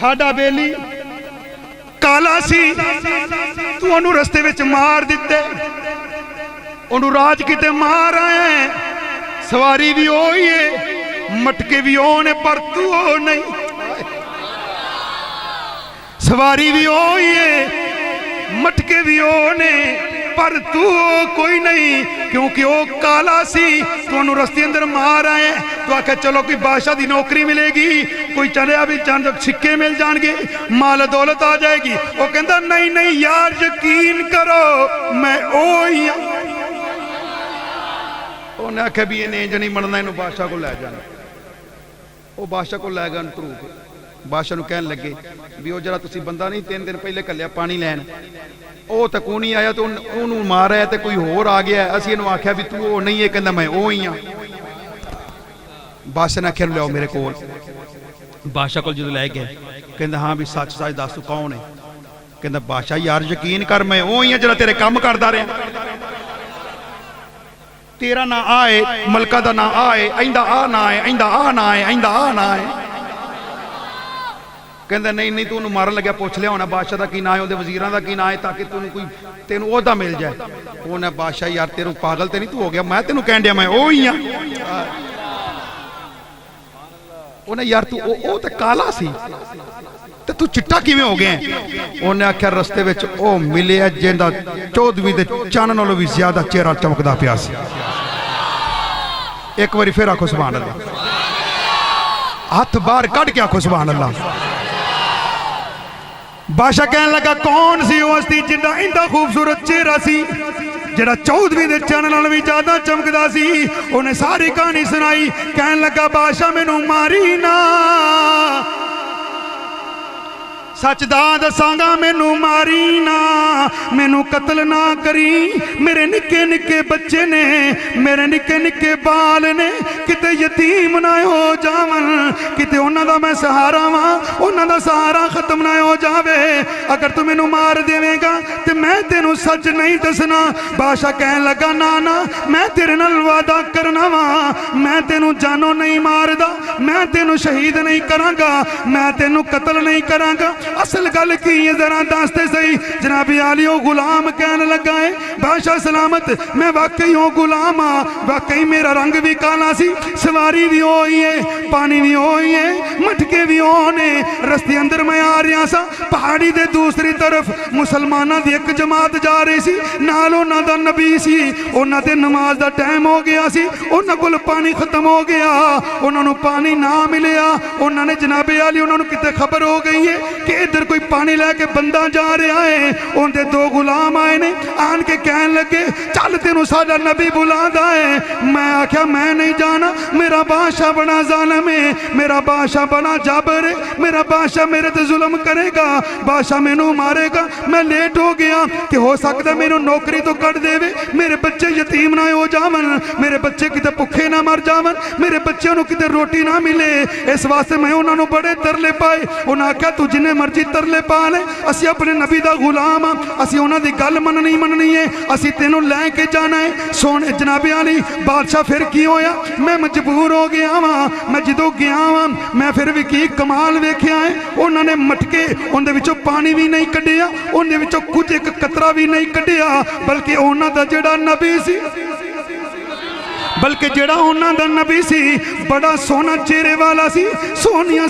ਸਾਡਾ ਬੇਲੀ ਕਾਲਾ ਸੀ, ਤੂੰ ਉਹਨੂੰ ਰਸਤੇ ਵਿੱਚ ਮਾਰ ਦਿੱਤੇ, ਉਹਨੂੰ ਰਾਜ ਕਿਤੇ ਮਾਰ ਆਇਆ ਹੈ। ਸਵਾਰੀ ਵੀ ਉਹ ਹੀ ਹੈ, ਮਟਕੇ ਵੀ ਉਹ ਨੇ, ਪਰ ਤੂੰ ਉਹ ਨਹੀਂ। ਸਵਾਰੀ ਵੀ ਉਹ ਹੀ ਹੈ, ਮਟਕੇ ਵੀ ਉਹ ਨੇ, ਪਰ ਤੂੰ ਕੋਈ ਨਹੀਂ, ਕਿਉਂਕਿ ਉਹ ਕਾਲਾ ਸੀ। ਤੁਹਾਨੂੰ ਰਸਤੇ ਅੰਦਰ ਮਾਰ ਆਏ, ਤੂੰ ਆਖਿਆ ਚਲੋ ਕੋਈ ਬਾਦਸ਼ਾਹ ਦੀ ਨੌਕਰੀ ਮਿਲੇਗੀ, ਕੋਈ ਚਲਿਆ ਵੀ ਚੰਦ ਸਿੱਕੇ ਮਿਲ ਜਾਣਗੇ, ਮਾਲ ਦੌਲਤ ਆ ਜਾਏਗੀ। ਉਹ ਕਹਿੰਦਾ ਨਹੀਂ ਨਹੀਂ ਯਾਰ, ਯਕੀਨ ਕਰੋ ਮੈਂ ਉਹ ਹੀ ਹਾਂ। ਉਹਨੇ ਆਖਿਆ ਵੀ ਇਹਨੇ ਇੰਜ ਨਹੀਂ ਮੰਨਣਾ, ਇਹਨੂੰ ਬਾਦਸ਼ਾਹ ਕੋਲ ਲੈ ਜਾਣਾ। ਉਹ ਬਾਦਸ਼ਾਹ ਕੋਲ ਲੈ ਗਏ ਧਰੂ ਕੇ। ਬਾਦਸ਼ਾਹ ਨੂੰ ਕਹਿਣ ਲੱਗੇ ਵੀ ਉਹ ਜਿਹੜਾ ਤੁਸੀਂ ਬੰਦਾ ਨਹੀਂ 3 ਦਿਨ ਪਹਿਲੇ ਘੱਲਿਆ ਪਾਣੀ ਲੈਣ, ਉਹ ਤਾਂ ਕੋਈ ਨਹੀਂ ਆਇਆ, ਤੇ ਉਹਨੂੰ ਮਾਰਿਆ ਤੇ ਕੋਈ ਹੋਰ ਆ ਗਿਆ। ਅਸੀਂ ਇਹਨੂੰ ਆਖਿਆ ਵੀ ਤੂੰ ਉਹ ਨਹੀਂ ਹੈ, ਕਹਿੰਦਾ ਮੈਂ ਉਹ ਹੀ ਹਾਂ। ਬਾਦਸ਼ਾਹ ਨੇ ਆਖਿਆ ਲਿਆਓ ਮੇਰੇ ਕੋਲ। ਬਾਦਸ਼ਾਹ ਕੋਲ ਜਦੋਂ ਲੈ ਗਏ, ਕਹਿੰਦਾ ਹਾਂ ਵੀ ਸੱਚ ਸੱਚ ਦੱਸ ਤੂੰ ਕੌਣ ਹੈ? ਕਹਿੰਦਾ ਬਾਦਸ਼ਾਹ ਯਾਰ ਯਕੀਨ ਕਰ, ਮੈਂ ਉਹ ਹੀ ਹਾਂ ਜਿਹੜਾ ਤੇਰੇ ਕੰਮ ਕਰਦਾ ਰਿਹਾ। ਤੇਰਾ ਨਾਂ ਆ ਹੈ, ਮਲਕਾ ਦਾ ਨਾਂ ਆ ਹੈ, ਇੰਦਾ ਆ ਨਾਂ ਹੈ, ਇੰਦਾ ਆ ਨਾਂ ਹੈ, ਇੰਦਾ ਆ ਨਾਂ ਹੈ। ਕਹਿੰਦਾ ਨਹੀਂ ਨਹੀਂ, ਤੂੰ ਉਹਨੂੰ ਮਾਰਨ ਲੱਗਿਆ, ਪੁੱਛ ਲਿਆ ਹੋਣਾ ਬਾਦਸ਼ਾਹ ਦਾ ਕੀ ਨਾਂ ਹੈ, ਉਹਦੇ ਵਜ਼ੀਰਾਂ ਦਾ ਕੀ ਨਾਂ ਹੈ, ਤਾਂ ਕਿ ਤੈਨੂੰ ਉਹਦਾ ਮਿਲ ਜਾਏ। ਉਹਨੇ ਬਾਦਸ਼ਾਹ ਯਾਰ ਤੈਨੂੰ ਪਾਗਲ ਤੇ ਨਹੀਂ ਤੂੰ ਹੋ ਗਿਆ, ਮੈਂ ਤੈਨੂੰ ਕਹਿਣ ਡਿਆ ਮੈਂ ਉਹ ਹੀ ਹਾਂ। ਉਹਨੇ ਯਾਰ ਤੂੰ ਉਹ ਤਾਂ ਕਾਲਾ ਸੀ ਤੇ ਤੂੰ ਚਿੱਟਾ ਕਿਵੇਂ ਹੋ ਗਿਆ? ਉਹਨੇ ਆਖਿਆ ਰਸਤੇ ਵਿੱਚ ਉਹ ਮਿਲਿਆ ਜਿਹਦਾ 14ਵੀਂ ਦੇ ਚੰਨ ਨਾਲੋਂ ਵੀ ਜ਼ਿਆਦਾ ਚਿਹਰਾ ਚਮਕਦਾ ਪਿਆ ਸੀ। ਇੱਕ ਵਾਰੀ ਫਿਰ ਆਖੋ ਸੁਭਾਨ ਅੱਲਾਹ, ਹੱਥ ਬਾਹਰ ਕੱਢ ਕੇ ਆਖੋ ਸੁਭਾਨ ਅੱਲਾਹ। ਬਾਦਸ਼ਾਹ ਕਹਿਣ ਲੱਗਾ ਕੌਣ ਸੀ ਉਹ ਹਸਤੀ ਜਿੰਦਾ ਇੰਦਾ ਖੂਬਸੂਰਤ ਚਿਹਰਾ ਸੀ, ਜਿਹੜਾ 14ਵੀਂ ਦੇ ਚੰਨ ਨਾਲ ਵੀ ਜ਼ਿਆਦਾ ਚਮਕਦਾ ਸੀ? ਉਹਨੇ ਸਾਰੀ ਕਹਾਣੀ ਸੁਣਾਈ। ਕਹਿਣ ਲੱਗਾ ਬਾਦਸ਼ਾਹ ਮੈਨੂੰ ਮਾਰੀ ਨਾ, ਸੱਚ ਦਾ ਦੱਸਾਂਗਾ ਮੈਨੂੰ ਮਾਰੀ ਨਾ, ਮੈਨੂੰ ਕਤਲ ਨਾ ਕਰੀ। ਮੇਰੇ ਨਿੱਕੇ ਨਿੱਕੇ ਬੱਚੇ ਨੇ, ਮੇਰੇ ਨਿੱਕੇ ਨਿੱਕੇ ਬਾਲ ਨੇ, ਕਿਤੇ ਯਤੀਮ ਨਾ ਹੋ ਜਾਵਨ, ਕਿਤੇ ਉਹਨਾਂ ਦਾ ਮੈਂ ਸਹਾਰਾ ਵਾਂ, ਉਹਨਾਂ ਦਾ ਸਹਾਰਾ ਖਤਮ ਨਾ ਹੋ ਜਾਵੇ। ਅਗਰ ਤੂੰ ਮੈਨੂੰ ਮਾਰ ਦੇਵੇਂਗਾ ਤੇ ਮੈਂ ਤੈਨੂੰ ਸੱਚ ਨਹੀਂ ਦੱਸਣਾ। ਬਾਦਸ਼ਾਹ ਕਹਿਣ ਲੱਗਾ ਨਾ ਨਾ, ਮੈਂ ਤੇਰੇ ਨਾਲ ਵਾਅਦਾ ਕਰਨਾ ਵਾ, ਮੈਂ ਤੈਨੂੰ ਜਾਨੋਂ ਨਹੀਂ ਮਾਰਦਾ, ਮੈਂ ਤੈਨੂੰ ਸ਼ਹੀਦ ਨਹੀਂ ਕਰਾਂਗਾ, ਮੈਂ ਤੈਨੂੰ ਕਤਲ ਨਹੀਂ ਕਰਾਂਗਾ। ਅਸਲ ਗੱਲ ਕੀ ਹੈ ਜ਼ਰਾ ਦੱਸ ਤੇ ਸਹੀ। ਜਨਾਬ ਆਲੀ ਉਹ ਗੁਲਾਮ ਕਹਿਣ ਲੱਗਾ ਹੈ ਬਾਦਸ਼ਾਹ ਸਲਾਮਤ, ਮੈਂ ਵਾਕਈ ਉਹ ਗੁਲਾਮ ਆ, ਵਾਕਈ ਮੇਰਾ ਰੰਗ ਵੀ ਕਾਲਾ ਸੀ, ਸਵਾਰੀ ਵੀ ਉਹ ਹੀ ਹੈ, ਪਾਣੀ ਵੀ ਉਹ ਹੀ ਹੈ, ਮਟਕੇ ਵੀ ਉਹ ਨੇ। ਰਸਤੇ ਅੰਦਰ ਮੈਂ ਆ ਰਿਹਾ ਸਾਂ, ਪਹਾੜੀ ਦੇ ਦੂਸਰੀ ਤਰਫ ਮੁਸਲਮਾਨਾਂ ਦੀ ਇੱਕ ਜਮਾਤ ਜਾ ਰਹੀ ਸੀ, ਨਾਲ ਉਹਨਾਂ ਦਾ ਨਬੀ ਸੀ। ਉਹਨਾਂ ਤੇ ਨਮਾਜ਼ ਦਾ ਟਾਈਮ ਹੋ ਗਿਆ ਸੀ, ਉਹਨਾਂ ਕੋਲ ਪਾਣੀ ਖਤਮ ਹੋ ਗਿਆ, ਉਹਨਾਂ ਨੂੰ ਪਾਣੀ ਨਾ ਮਿਲਿਆ। ਉਹਨਾਂ ਨੇ ਜਨਾਬ ਆਲੀ ਉਹਨਾਂ ਨੂੰ ਕਿਤੇ ਖਬਰ ਹੋ ਗਈ ਹੈ ਕਿ ਇੱਧਰ ਕੋਈ ਪਾਣੀ ਲੈ ਕੇ ਬੰਦਾ ਜਾ ਰਿਹਾ ਹੈ। ਉਹਦੇ 2 ਗੁਲਾਮ ਆਏ ਨੇ, ਆਣ ਕੇ ਕਹਿਣ ਲੱਗੇ ਚੱਲ ਤੈਨੂੰ ਸਾਡਾ ਨਬੀ ਬੁਲਾਦਾ ਹੈ। ਮੈਂ ਆਖਿਆ ਮੈਂ ਨਹੀਂ ਜਾਣਾ, ਮੇਰਾ ਬਾਦਸ਼ਾਹ ਬੜਾ ਜ਼ਾਲਮ ਹੈ, ਮੇਰਾ ਬਾਦਸ਼ਾਹ ਬੜਾ ਜਾਬਰ ਹੈ, ਮੇਰਾ ਬਾਦਸ਼ਾਹ ਮੇਰੇ ਤੇ ਜ਼ੁਲਮ ਕਰੇਗਾ, ਬਾਦਸ਼ਾਹ ਮੈਨੂੰ ਮਾਰੇਗਾ। ਮੈਂ ਲੇਟ ਹੋ ਗਿਆ ਕਿ ਹੋ ਸਕਦਾ ਮੈਨੂੰ ਨੌਕਰੀ ਤੋਂ ਕੱਢ ਦੇਵੇ, ਮੇਰੇ ਬੱਚੇ ਯਤੀਮ ਨਾ ਹੋ ਜਾਵਨ, ਮੇਰੇ ਬੱਚੇ ਕਿਤੇ ਭੁੱਖੇ ਨਾ ਮਰ ਜਾਵਨ, ਮੇਰੇ ਬੱਚਿਆਂ ਨੂੰ ਕਿਤੇ ਰੋਟੀ ਨਾ ਮਿਲੇ। ਇਸ ਵਾਸਤੇ ਮੈਂ ਉਹਨਾਂ ਨੂੰ ਬੜੇ ਤਰਲੇ ਪਾਏ। ਉਹਨਾਂ ਆਖਿਆ ਤੂੰ ਜਿੰਨੇ ਮਰਜ਼ੀ ਤਰਲੇ ਪਾ ਲੈ, ਅਸੀਂ ਆਪਣੇ ਨਬੀ ਦਾ ਗੁਲਾਮ ਆ, ਅਸੀਂ ਉਹਨਾਂ ਦੀ ਗੱਲ ਮੰਨਣੀ ਹੈ, ਅਸੀਂ ਤੈਨੂੰ ਲੈ ਕੇ ਜਾਣਾ ਹੈ। ਸੋਹਣੇ ਜਨਾਬ ਆਲੀ ਬਾਦਸ਼ਾਹ ਫਿਰ ਕੀ ਹੋਇਆ, ਮੈਂ ਮਜਬੂਰ ਹੋ ਗਿਆ ਵਾਂ। ਮੈਂ ਜਦੋਂ ਗਿਆ ਵਾਂ ਮੈਂ ਫਿਰ ਵੀ ਕੀ ਕਮਾਲ ਵੇਖਿਆ ਹੈ। ਉਹਨਾਂ ਨੇ ਮਟਕੇ, ਉਹਦੇ ਵਿੱਚੋਂ ਪਾਣੀ ਵੀ ਨਹੀਂ ਕੱਢਿਆ, ਉਹਦੇ ਵਿੱਚੋਂ ਕੁਝ ਇੱਕ ਕਤਰਾ ਵੀ ਨਹੀਂ ਕੱਢਿਆ, ਬਲਕਿ ਉਹਨਾਂ ਦਾ ਜਿਹੜਾ ਨਬੀ ਸੀ, ਬਲਕਿ ਜਿਹੜਾ ਉਹਨਾਂ ਦਾ ਨਬੀ ਸੀ ਬੜਾ ਸੋਹਣਾ ਚਿਹਰੇ ਵਾਲਾ ਸੀ, ਸੋਹਣੀਆਂ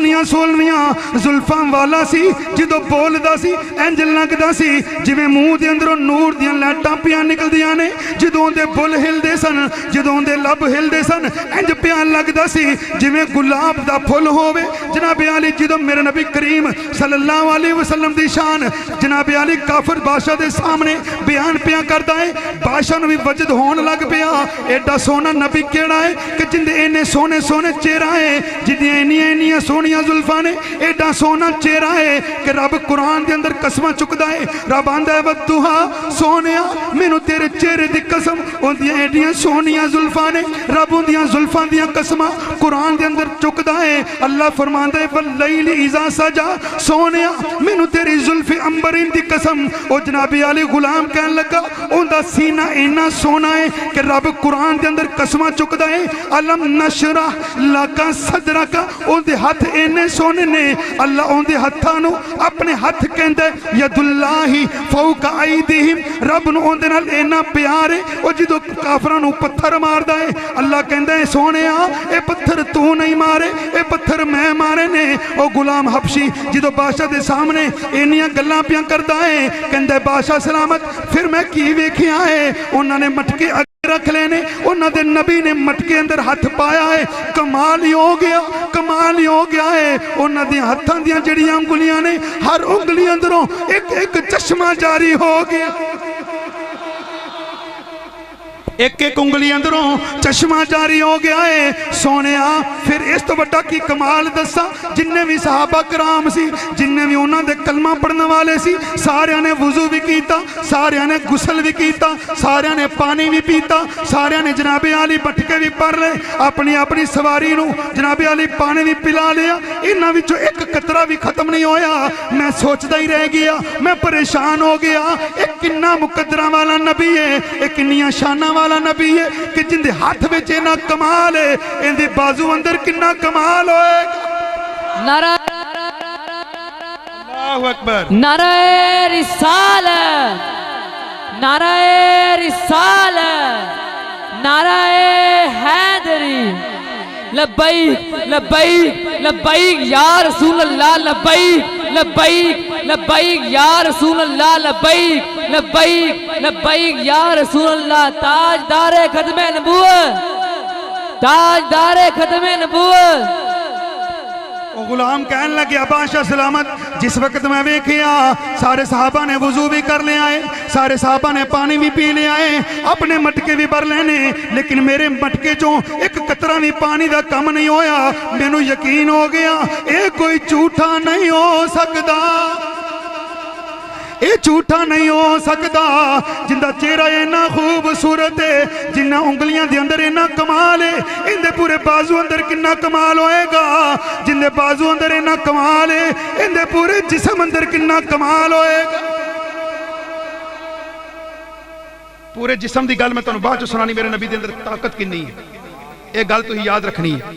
ਸੋਹਣੀਆਂ ਜ਼ੁਲਫਾਂ ਵਾਲਾ ਸੀ। ਜਦੋਂ ਬੋਲਦਾ ਸੀ ਇੰਜ ਲੱਗਦਾ ਸੀ ਜਿਵੇਂ ਮੂੰਹ ਦੇ ਅੰਦਰੋਂ ਨੂਰ ਦੀਆਂ ਲਾਟਾਂ ਪਿਆ ਨਿਕਲਦੀਆਂ ਨੇ। ਜਦੋਂ ਉਹਦੇ ਬੁੱਲ ਹਿਲਦੇ ਸਨ, ਜਦੋਂ ਉਹਦੇ ਲੱਭ ਹਿਲਦੇ ਸਨ, ਇੰਜ ਪਿਆ ਲੱਗਦਾ ਸੀ ਜਿਵੇਂ ਗੁਲਾਬ ਦਾ ਫੁੱਲ ਹੋਵੇ। ਜਨਾਬ ਆਲੀ ਜਦੋਂ ਮੇਰੇ ਨਬੀ ਕਰੀਮ ਸੱਲੱਲਾਹੁ ਅਲੈਹਿ ਵਸੱਲਮ ਦੀ ਸ਼ਾਨ ਜਨਾਬ ਆਲੀ ਕਾਫਰ ਬਾਦਸ਼ਾਹ ਦੇ ਸਾਹਮਣੇ ਬਿਆਨ ਪਿਆ ਕਰਦਾ ਹੈ, ਬਾਦਸ਼ਾਹ ਨੂੰ ਵੀ ਵਜਦ ਹੋਣ ਲੱਗ ਪਿਆ। ਐਡਾ ਸੋਹਣਾ ਨਬੀ ਕਿਹੜਾ ਹੈ ਕਿ ਜਿੰਦੇ ਇੰਨੇ ਸੋਹਣੇ ਸੋਹਣੇ ਚਿਹਰਾ ਹੈ, ਜਿਹਦੀਆਂ ਇੰਨੀਆਂ ਸੋਹਣੀਆਂ ਜ਼ੁਲਫਾਂ ਨੇ, ਐਡਾ ਸੋਹਣਾ ਚਿਹਰਾ ਹੈ ਕਿ ਰੱਬ ਕੁਰਾਨ ਦੇ ਅੰਦਰ ਕਸਮਾਂ ਚੁੱਕਦਾ ਹੈ। ਰੱਬ ਆਂਦਾ ਹੈ ਵਦੁਹਾ, ਸੋਹਣਿਆ ਮੈਨੂੰ ਤੇਰੇ ਚਿਹਰੇ ਦੀ ਕਸਮ, ਉਹਦੀਆਂ ਐਡੀਆਂ ਸੋਹਣੀਆਂ ਜ਼ੁਲਫਾਂ ਨੇ। ਰੱਬ ਉਹਦੀਆਂ ਜ਼ੁਲਫਾਂ ਦੀਆਂ ਕਸਮਾਂ ਕੁਰਾਨ ਦੇ ਅੰਦਰ ਚੁੱਕਦਾ ਹੈ। ਅੱਲਾਹ ਫਰਮਾਂਦਾ ਹੈ ਵਲੈਲ ਇਜ਼ਾ ਸਜਾ, ਸੋਹਣਿਆ ਮੈਨੂੰ ਤੇਰੀ ਜ਼ੁਲਫ ਅੰਬਰਿਨ ਦੀ ਕਸਮ। ਉਹ ਜਨਾਬੀ ਆਲੀ ਗੁਲਾਮ ਕਹਿਣ ਲੱਗਾ ਉਹਦਾ ਸੀਨਾ اینا سونا ہے کہ رب قرآن دے اندر قسمہ چکدا ہے علم نشرح لکا صدرکا اون دے ہاتھ اینے سونے نے اللہ اون دے ہتھانو اپنے ہاتھ کہندے ید اللہ فوق ایدیہم رب نو اون دے نال اینا پیار ہے او جدو کافرانو پتھر مار دا ہے اللہ کہندے سونے اے پتھر تو نہیں مارے اے پتھر میں مارے نے او غلام حبشی جدو بادشاہ دے سامنے اینیاں گلاں پیاں کردا ہے کہندے بادشاہ سلامت پھر میں کی ویکھیا ہے انہاں نے مٹکے رکھ لینے انہاں دے نبی نے مٹکے اندر ہاتھ پایا ہے کمال ہی ہو گیا ہے انہاں دے ہاتھاں دیاں جڑیاں انگلیاں نے ہر انگلی اندروں ایک چشمہ جاری ہو گیا ایک انگلی اندروں چشمہ جاری ہو گیا ہے سونیا پھر اس تو بڑا کی کمال دسا جننے بھی صحابہ کرام سی جننے بھی انہاں دے کلمہ پڑھنے والے سی سارے نے وضو بھی کیتا سارے نے غسل بھی کیتا سارے نے پانی بھی پیتا سارے نے جناب علی بٹکے بھی پڑھ لے اپنی سواری نو جناب علی پانی بھی پلا لیا انہاں وچوں ایک قطرہ بھی ختم نہیں ہویا میں سوچدا ہی رہ گیا میں پریشان ہو گیا ایک کنا مقدرہ والا نبی ہے ایک کنیاں شانہ والا نبی ہے کہ جن دے ہاتھ وچ اینا کمال ہے ان دے بازو اندر کنا کمال ہوئے نعرہ اللہ اکبر نعرہ رسالت نعرہ رسالت نعرہ حیدری لبیک لبیک لبیک یا رسول اللہ لبیک لبیک لبیک یا رسول اللہ لبیک لبیک لبیک یا رسول اللہ تاجدار ختم نبوت تاجدار ختم نبوت وہ غلام کہنے لگے بادشاہ سلامت جس وقت میں ویکھیا سارے صحابہ نے وضو بھی کر لے آئے سارے صحابہ نے پانی بھی پی لے آئے اپنے مٹکے بھی بھر لینے لیکن میرے مٹکے چوں ایک قطرہ بھی پانی دا کم نہیں ہویا مینوں یقین ہو گیا اے کوئی جھوٹا نہیں ہو سکدا اے جھوٹا نہیں ہو سکدا جندہ چہرہ اینا خوبصورت ہے جنہ انگلیاں دے اندر اینا کمال ہے ان دے پورے بازو اندر کنا کمال ہوئے گا جن دے بازو اندر اینا کمال ہے ان دے پورے جسم اندر کنا کمال ہوئے گا پورے جسم دی گل میں تانوں بعد چ سنانی میرے نبی دے اندر طاقت کنی ہے ایک گل تو ہی یاد رکھنی ہے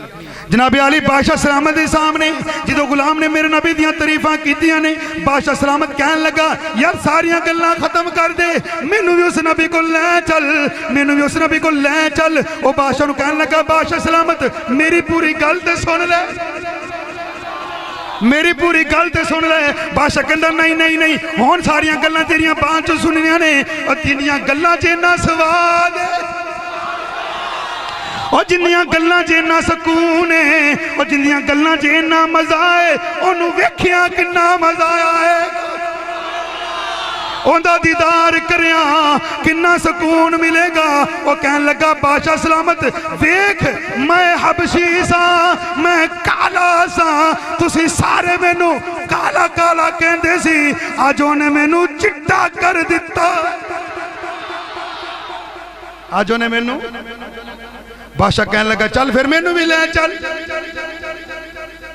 جناب علی بادشاہ سلامت دے سامنے جدو غلام نے میرے نبی دیاں تعریفاں کیتیاں نے بادشاہ سلامت کہنے لگا یار ساریاں گلاں ختم کر دے مینوں بھی اس نبی کو لے چل مینوں بھی اس نبی کو لے چل او بادشاہ نو کہنے لگا بادشاہ سلامت میری پوری گل تے سن لے میری پوری گل تے سن لے بادشاہ کہندا نہیں ہن ساریاں گلاں تیریاں بان چوں سننیاں نے او تینیاں گلاں چ انہاں سواد اور جنیاں گلاں جینا سکون ہے اور جنیاں گلاں جینا مزہ ہے انہوں ویکھیاں کنا مزہ آیا ہے اندہ دیدار کریاں کنا سکون ملے گا وہ کہنے لگا بادشاہ سلامت ویکھ میں حبشی سا میں کالا سا تسی سارے مینوں کالا کالا کہندے سی آج انہیں مینوں چٹا کر دیتا آج انہیں مینوں بادشاہ کہنے لگا چل پھر مینوں بھی لے چل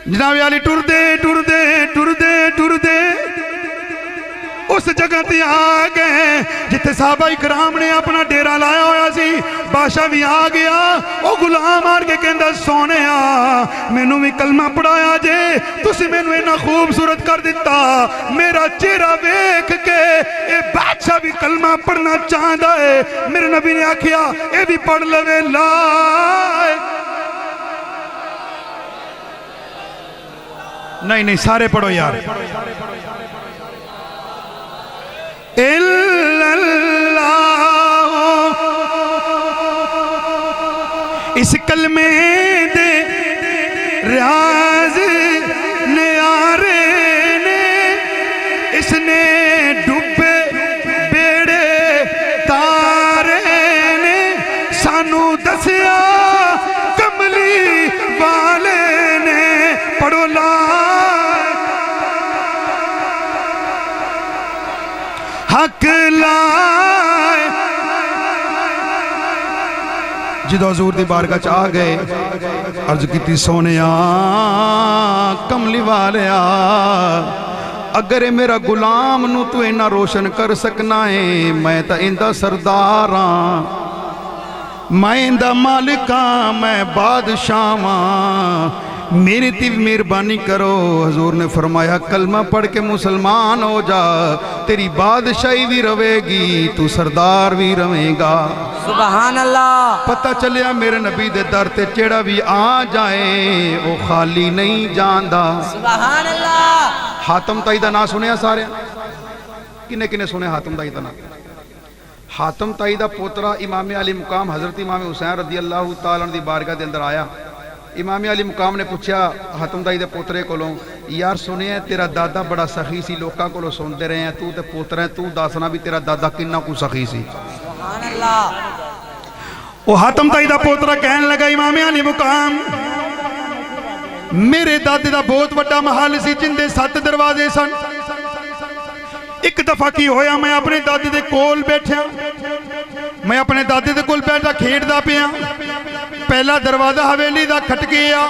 جناب علی ٹر دے اس جگہ تے آ گئے جتے صحابہ اکرام نے اپنا ڈیرا لایا ہویا سی بادشاہ بھی آ گیا او غلام آر کے کہندا سونیا مینوں بھی کلمہ پڑھایا جے تسی مینوں اینا خوبصورت کر دیتا میرا چہرہ ویکھ کے اے بادشاہ بھی کلمہ پڑھنا چاہندا ہے میرے نبی نے آکھیا اے بھی پڑھ لوے لا نہیں سارے پڑھو یار اس کلمے دے ریاض نیارے نے اس نے ڈوبے بیڑے تارے نے سانو دسیا کملی والے نے پڑھو لا حق لائے جدو حضور دی بارگاہ چاہ گئے عرض کیتی سونیا کملی والیا اگر اے میرا غلام نو تو اینا روشن کر سکنا ہے میں تا اندہ سردار ہاں میں اندہ مالک ہاں میں بادشاہ ہاں میری تی مہربانی کرو حضور نے فرمایا کلمہ پڑھ کے مسلمان ہو جا تیری بادشاہی بھی روے گی تو سردار بھی روے گا سبحان اللہ پتہ چلیا میرے نبی دے در تے چیڑا بھی آ جائے وہ خالی نہیں جاندہ سبحان اللہ حاتم تائی دا نا سنے سارے کنے کنے سنے حاتم تائی دا نا حاتم تائی دا پوترا امام علی مقام حضرت امام حسین رضی اللہ تعالیٰ دی بارگاہ دے اندر آیا امام علی مقام نے پوچھا حاتم تائی دے پوترے کولوں یار سنے ہیں تیرا دادا بڑا سخی سی لوکاں کولوں سنتے رہے ہیں تو تے پوترے ہیں تو داسنا بھی تیرا دادا کنہ کو سخی سی سبحان اللہ وہ حاتم تائی دا پوترا کہنے لگا امام علی مقام میرے دادے دا بہت بڑا محل سی جن دے 7 دروازے سن ایک دفعہ کی ہویا میں اپنے دادے دے کول بیٹھا میں اپنے دادے دے کول بیٹھا کھیڑ دا پیا پہلا دروازہ حویلی دا کھٹ گیا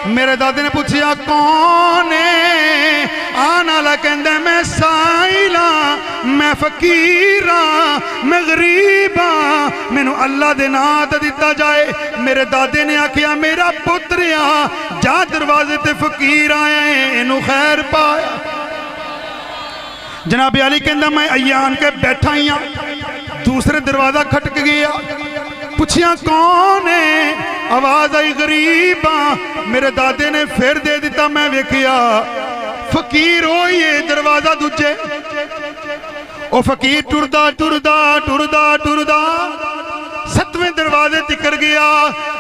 میرے دادے نے پوچھیا کون ہے آنا لکندے میں سائلہ میں فقیرہ میں غریبہ میں نو اللہ دے نات دیتا جائے میرے دادے نے آکھیا میرا پتریا جا دروازے تے فقیر آئے ہیں انو خیر پایا جناب علی کہندہ میں ایان کے بیٹھا ہی دوسرے دروازہ کھٹک گیا پوچھیا کون ہے آواز آئی غریباں میرے دادے نے پھر دے دیتا میں ویکھیا فقیر ہوئی ہے دروازہ دوجے او فقیر ٹردہ ٹردہ ٹردہ ٹردہ 7ویں دروازے تکر گیا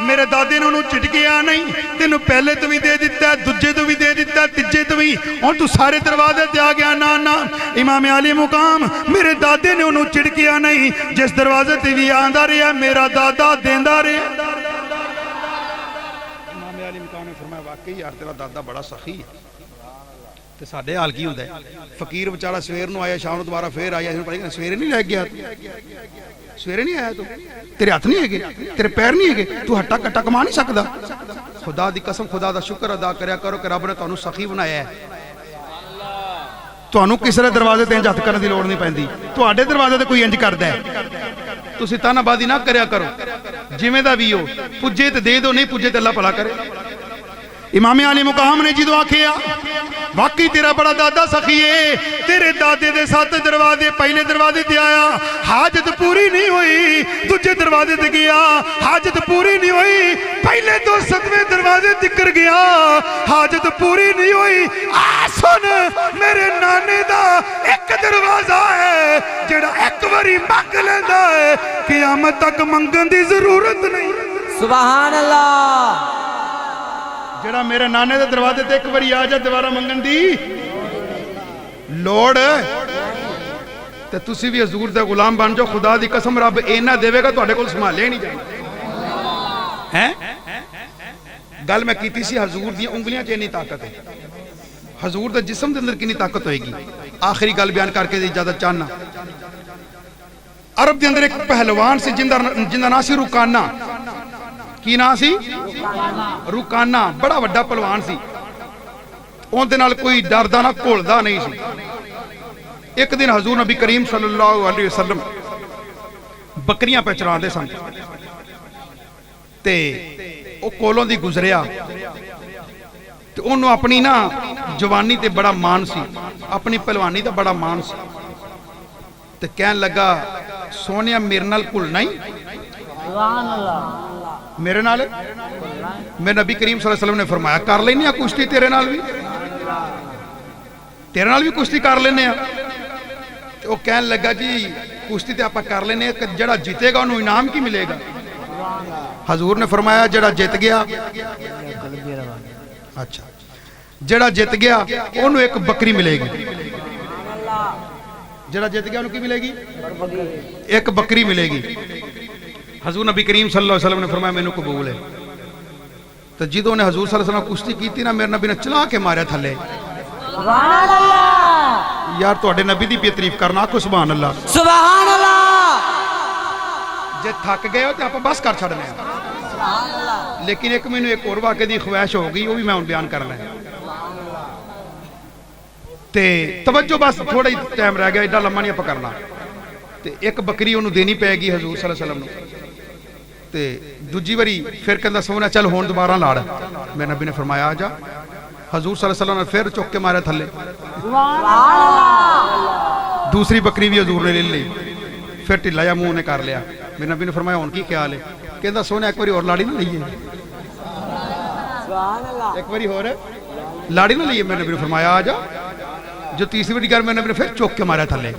میرے دادے نے انہوں چٹکیا نہیں تینوں پہلے تو بھی دے دیتا ہے دجے تو بھی دے دیتا ہے تجے تو بھی اور تو سارے دروازے تے آ گیا نا امام علی مقام میرے دادے نے انہوں چٹکیا نہیں جس دروازے تے بھی آندہ رہا میرا دادا دیندہ رہا امام علی مقام نے فرمایا واقعی یار تیرا دادا بڑا سخی ہے تے ساڈے حال کی ہوندا ہے فقیر بیچارہ سویر نو آیا شام نو دوبارہ پھر آیا سویرے نہیں لگ گیا سویرے نہیں آیا تو تیرے ہاتھ نہیں ہے گے تیرے پیر نہیں ہے گے تو ہٹا کٹا کما نہیں سکدا خدا دی قسم خدا دا شکر ادا کریا کرو کہ رب نے تانوں سخی بنایا ہے تانوں کسے دروازے تے ہتھ کرن دی لوڑ نہیں پیندی تواڈے دروازے تے کوئی انج کردا ہے تسی تانا بازی نہ کریا کرو جویں دا وی ہو پجے تے دے دو نہیں پجے تے اللہ بھلا کرے امام علی مقام نے جدو آکھیا واقعی تیرا بڑا دادا سخی ہے تیرے دادے دے 7 دروازے پہلے دروازے تے آیا حاجت پوری نہیں ہوئی دوجے دروازے تے گیا حاجت پوری نہیں ہوئی پہلے تو 7ویں دروازے تکر گیا حاجت پوری نہیں ہوئی سن میرے نانے دا ایک دروازہ ہے جڑا ایک واری منگ لیندا ہے قیامت تک منگن دی ضرورت نہیں سبحان اللہ جڑا میرے نانے دے دروازے تے ایک باری آ جا دوبارہ منگن دی لوڑ تے تسی بھی حضور دے غلام بن جاؤ خدا دی قسم رب اینا دیوے گا تواڈے کول سنبھالے نہیں جائے ہیں گل میں کیتی سی حضور دی انگلیاں چ اتنی طاقت ہے حضور دے جسم دے اندر کتنی طاقت ہوئے گی آخری گل بیان کر کے اجازت چاہنا عرب دے اندر ایک پہلوان سی جندا نام سی رکانہ کی نام سی رکانہ بڑا وڈا پہلوان سی اون دے نال کوئی ڈردا نہ کھولدا نہیں سی ایک دن حضور نبی کریم صلی اللہ علیہ وسلم بکریاں پہ چراندے سن تے او کولوں دی گزریا تے اونوں اپنی نا جوانی تے بڑا مان سی اپنی پہلوانی دا بڑا مان سی تے کہن لگا سونیا میرے نال کھلنا ہی سبحان اللہ میرے نال میں نبی کریم صلی اللہ علیہ وسلم نے فرمایا کر لینے ہیں کشتی تیرے نال بھی کشتی کر لینے ہیں تو وہ کہنے لگا جی کشتی تے آپ کر لینے ہیں کہ جڑا جیتے گا انہوں انعام کی ملے گا حضور نے فرمایا جڑا جیت گیا اچھا جڑا جیت گیا انہوں ایک بکری ملے گی جڑا جیت گیا انہوں کی ملے گی ایک بکری ملے گی حضور نبی کریم صلی اللہ علیہ وسلم نے فرمایا میں نے قبول ہے تو جدوں نے حضور صلی اللہ علیہ وسلم کشتی کی تھی نا میرے نبی نے چلا کے ماریا تھلے سبحان اللہ یار تواڈے نبی دی بھی تعریف کرنا کو سبحان اللہ سبحان اللہ جے تھک گئے ہو تے آپ بس کر چھڑنے ہیں لیکن ایک مینوں ایک اور واقعے دی خواہش ہو گئی وہ بھی میں ہن بیان کرنا ہے تے توجہ بس تھوڑا ہی ٹائم رہ گیا ایڈا لمبا نہیں آپ کرنا تے ایک بکری انہوں دینی پے گی حضور صلی اللہ علیہ وسلم نے تے دوجی واری پھر کہندا سونا چل ہون دوبارہ لاڑ میرے نبی نے فرمایا آ جا حضور صلی اللہ علیہ وسلم نے پھر چک کے مارا تھلے دوسری بکری بھی حضور نے لے لی پھر ٹھلا یا منہ نے کر لیا میرے نبی نے فرمایا ہون کی خیال ہے کہندا سونا ایک باری اور لاڑی نہ لئیے ایک باری اور لاڑی نہ لئیے میرے نبی نے فرمایا آ جا جو تیسری بڑی گھر میں نے پھر چوک کے مارا تھلے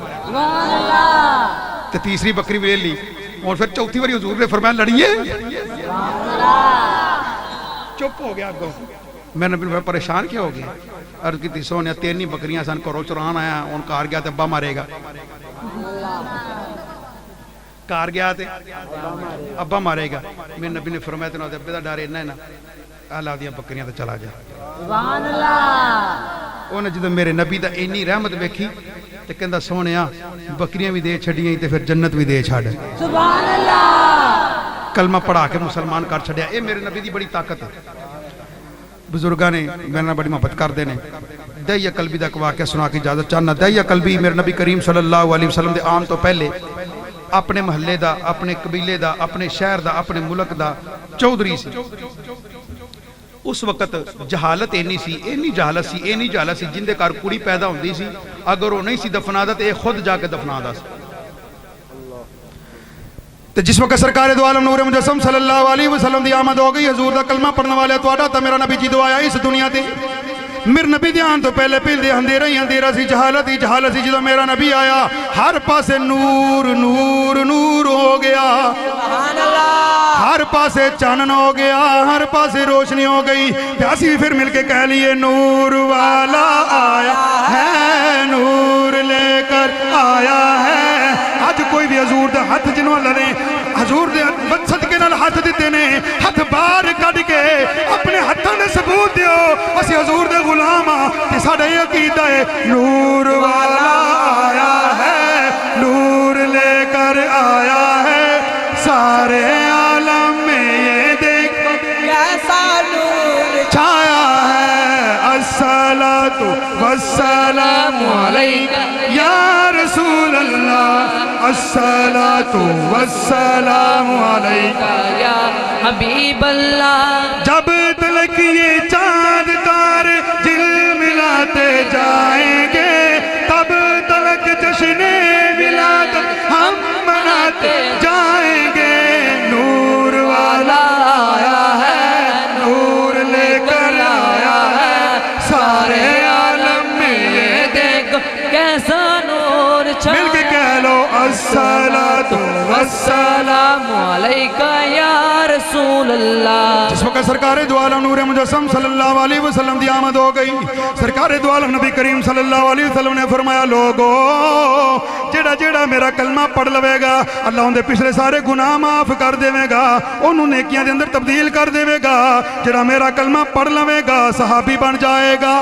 تو تیسری بکری بھی لے لی اور پھر چوتھی باری حضور نے فرمایا لڑیے چپ ہو گیا گو میں نے پریشان کیا ہو گیا عرض کی تیسوں نے تینی بکریاں سن کرو چران آیا ان کار گیا تے ابا مارے گا کار گیا تے ابا مارے گا میرے نبی نے فرمایا تے ابے دا ڈر اینا ہے نا اللہ دیاں بکریاں تے چلا جا سبحان اللہ انہیں جدو میرے نبی دا اینی رحمت ویکھی تے کہندا سونیا بکریاں بھی دے چھڑیاں تے پھر جنت بھی دے چھڑ سبحان اللہ کلمہ پڑھا کے مسلمان کر چھڑیا اے میرے نبی دی بڑی طاقت ہے بزرگاں نے میرے نال بڑی محبت کردے نے دہیا قلبی دا واقعہ سنا کے اجازت چاہنا دہیا قلبی میرے نبی کریم صلی اللہ علیہ وسلم دے آن تو پہلے اپنے محلے دا اپنے قبیلے دا اپنے شہر دا اپنے ملک دا چودھری سی اس وقت جہالت اینی جہالت سی جن دے کار کڑی پیدا ہوندی سی اگر وہ نہیں سی دفنا دا تے خود جا کے دفنا دا سی تے جس وقت سرکار دو عالم نور مجسم صلی اللہ علیہ وسلم دی آمد ہو گئی حضور دا کلمہ پڑھنے والے تواڈا تا میرا نبی جی دو آیا اس دنیا تے میرے نبی دی آن تو پہلے دے اندھیرا ہی اندھیرا سی جہالت سی جدو میرا نبی آیا ہر پاسے نور نور نور ہو گیا سبحان اللہ ہر پاسے چانن ہو گیا ہر پاسے روشنی ہو گئی پیاسی پھر مل کے کہہ لیے نور والا آیا ہے نور لے کر آیا ہے آج کوئی بھی حضور دے ہاتھ جنہوں اللہ نے حضور دے صدقے نال ہاتھ دیتے نے ہاتھ بار کٹ کے اپنے ہاتھوں نے ثبوت دیو اسی حضور دے غلام تے ساڈا یہ عقیدہ ہے نور والا آیا ہے نور لے کر آیا ہے سارے عالم میں یہ دیکھو کیسا نور چھایا ہے الصلاۃ والسلام علیک یا رسول اللہ الصلاۃ والسلام علیک یا حبیب اللہ جب تلک یہ چاند تار جل ملاتے جائیں گے تب تلک جشن ولادت ہم مناتے جائیں گے نور والا آیا ہے نور لے کر آیا ہے سارے عالم میں یہ دیکھو کیسا نور مل کے کہہ لو الصلاۃ والسلام علیکہ یا رسول اللہ جس وقت سرکار دو عالم نور مجسم صلی اللہ علیہ وسلم دی آمد ہو گئی سرکار دو عالم نبی کریم صلی اللہ علیہ وسلم نے فرمایا لوگو جیڑا جیڑا میرا کلمہ پڑھ لوے گا اللہ ان دے پچھلے سارے گناہ معاف کر دے گا انہوں نیکیاں دے اندر تبدیل کر دے گا جیڑا میرا کلمہ پڑھ لوے گا صحابی بن جائے گا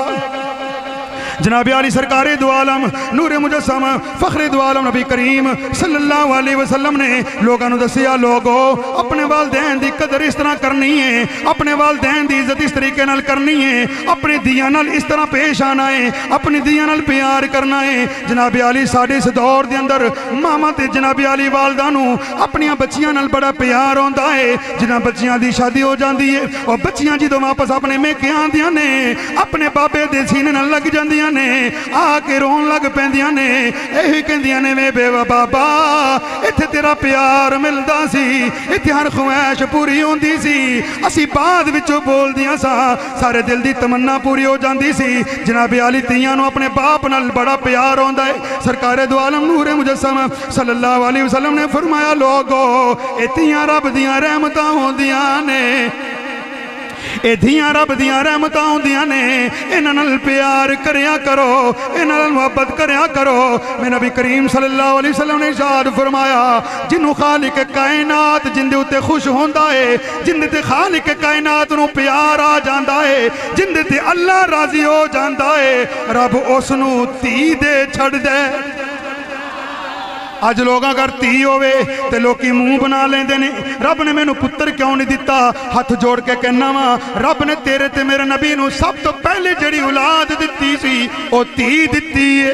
جناب علی سرکار دو عالم نور مجسم فخر دو عالم نبی کریم صلی اللہ علیہ وسلم نے لوگوں نے دسیا لوگو اپنے والدین دی قدر اس طرح کرنی ہے اپنے والدین دی عزت اس طریقے نال کرنی ہے اپنے دیاں نال اس طرح پیش آنا ہے اپنی دیاں نال پیار کرنا ہے جناب علی ساڈے اس دور دے اندر ماما تے جناب علی والدہ نو اپنی بچیاں نال بڑا پیار ہوندا ہے جنہاں بچیاں دی شادی ہو جاندی ہے اور بچیاں جدوں واپس اپنے میکے آندیاں نے اپنے بابے دے سینے نال لگ جاندیاں نے آ کے رون لگ پیندیاں نے یہی کہندیاں نے وے بے بابا ایتھے تیرا پیار ملدا سی ایتھے ہر خواہش پوری ہوندی سی اسی بعد وچوں بولدیاں سا سارے دل دی تمنا پوری ہو جاندی سی جناب علی تیاں نو اپنے باپ نال بڑا پیار ہوندا ہے سرکار دو عالم نور مجسم صلی اللہ علیہ وسلم نے فرمایا لوگو اے تیاں رب دیاں رحمتاں ہوندیاں نے اے دھیاں رب دیاں رحمتاں ہوندیاں نے انہاں نال پیار کریا کرو انہاں نال محبت کریا کرو میں نبی کریم صلی اللہ علیہ وسلم نے ارشاد فرمایا جنوں خالق کائنات جن دے اوتے خوش ہوندا ہے جن دے تے خالق کائنات نو پیار آ جاندا ہے جن دے تے اللہ راضی ہو جاندا ہے رب اس نو تی دے چھڑ دے ਅੱਜ ਲੋਕਾਂ ਘਰ ਧੀ ਹੋਵੇ ਤੇ ਲੋਕੀ ਮੂੰਹ ਬਣਾ ਲੈਂਦੇ ਨੇ ਰੱਬ ਨੇ ਮੈਨੂੰ ਪੁੱਤਰ ਕਿਉਂ ਨਹੀਂ ਦਿੱਤਾ ਹੱਥ ਜੋੜ ਕੇ ਕਹਿਣਾ ਵਾ ਰੱਬ ਨੇ ਤੇਰੇ ਤੇ ਮੇਰੇ ਨਬੀ ਨੂੰ ਸਭ ਤੋਂ ਪਹਿਲੇ ਜਿਹੜੀ ਔਲਾਦ ਦਿੱਤੀ ਸੀ ਉਹ ਧੀ ਦਿੱਤੀ ਏ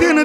3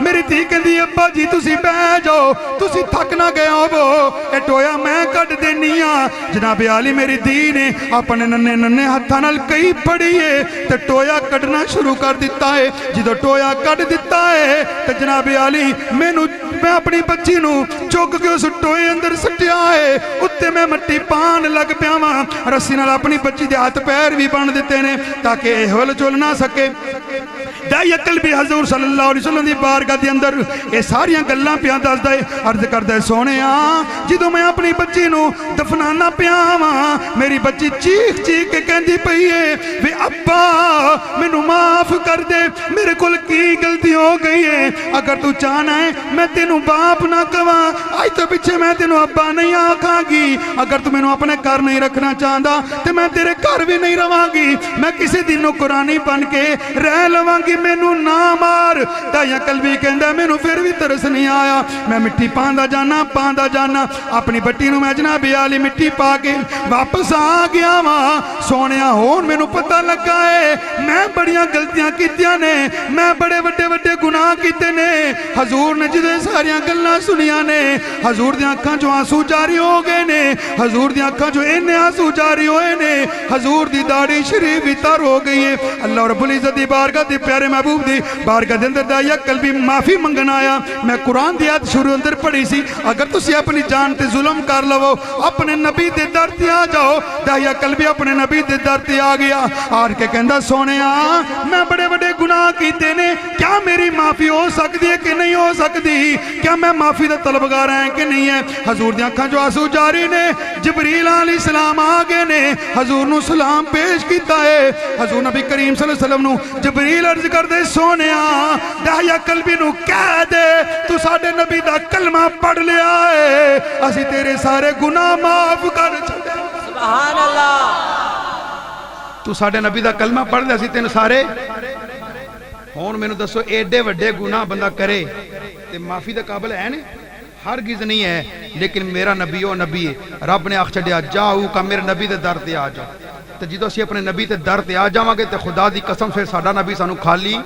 میری دھی کہندی ابا جی تسی بہ جاؤ تسی تھک نہ گئے ہوو اے ٹویا میں کٹ دینی ہاں جناب عالی میری دھی نے اپنے ننے ننے ہتھاں نال کئی پڑی ہے تے ٹویا کٹنا شروع کر دیتا ہے جدو ٹویا کٹ دیتا ہے تے جناب عالی میں اپنی بچی نو چوک کے اس ٹوئے اندر سٹیا ہے اتے میں مٹی پان لگ پیا ہاں رسی نال اپنی بچی دے ہاتھ پیر بھی بن دیتے نے تاکہ ہل چل نہ سکے دائی قلبی حضور صلی اللہ علیہ وسلم دی بارگاہ دے اندر اے ساریاں گلاں پیاں دس دے عرض کر دے سونے جدو میں اپنی بچی نو دفنانا پیاں میری بچی چیخ چیخ کے کہندی پئی ہے وے ابا مینوں معاف کر دے میرے کول کی غلطی ہو گئی ہے اگر تو چاہنا ہے میں تینوں باپ نہ کہواں آج تو پیچھے میں تینوں ابا نہیں آکھاں گی اگر تو مینوں اپنے گھر نہیں رکھنا چاہندا تے میں تیرے گھر بھی نہیں رہواں گی میں کسی دن نوکرانی بن کے رہ لواں گی مینوں نہ مار دائی قلبی کہندا مینوں پھر بھی ترس نہیں آیا میں مٹی پاندا جانا اپنی بٹی نو میں جناب عالی مٹی پا کے واپس آ گیا وہاں سونیا ہون مینوں پتہ لگا ہے میں بڑیاں غلطیاں کیتیاں نے میں بڑے وڈے گناہ کیتے نے حضور نے جدے ساریاں گلاں سنیاں نے حضور دیاں اکھاں چوں آنسو جاری ہو گئے نے حضور دیاں اکھاں چوں اینے آنسو جاری ہوئے نے حضور دی داڑھی شریف بھی تر ہو گئی ہے اللہ رب العزت دی بارگاہ دی پیارے محبوب دی بارگاہ دے اندر دائی قلبی معافی منگن آیا میں قرآن دی آیت شروع اندر پڑھی سی اگر تسی اپنی جان تے ظلم کر لو اپنے نبی دے در تے آ جاؤ دائی قلبی اپنے نبی دے در تے آ گیا آر کے کہندا سونے میں بڑے گناہ کیتے نے کیا میری معافی ہو سکتی ہے کہ نہیں ہو سکتی کیا میں معافی دا طلبگار ہیں کہ نہیں ہے حضور دی اکھاں جو آنسو جاری نے جبریل علیہ السلام آگے نے حضور نو سلام پیش کیتا ہے حضور نبی کریم صلی اللہ علیہ وسلم نو جبریل عرض کر دے سونے دائی قلبی نو کہہ دے تو ساڑھے نبی دا کلمہ پڑھ لیا ہے اسی تیرے سارے گناہ معاف کر چھڑے سبحان اللہ تو ساڑھے نبی دا کلمہ پڑھ لیا اسی تیرے سارے ہون میں نو دسو ایڈے وڈے گناہ بندہ کرے تے معافی دا قابل ہے نہیں ہرگز نہیں ہے لیکن میرا نبی او نبی ہے رب نے آخ چھڑیا جاؤ کا میرے نبی دے در تے آ جاؤ تے جدو اسی اپنے نبی تے در تے آ جاواں گے تے خدا دی قسم سے ساڈا نبی سانو خالی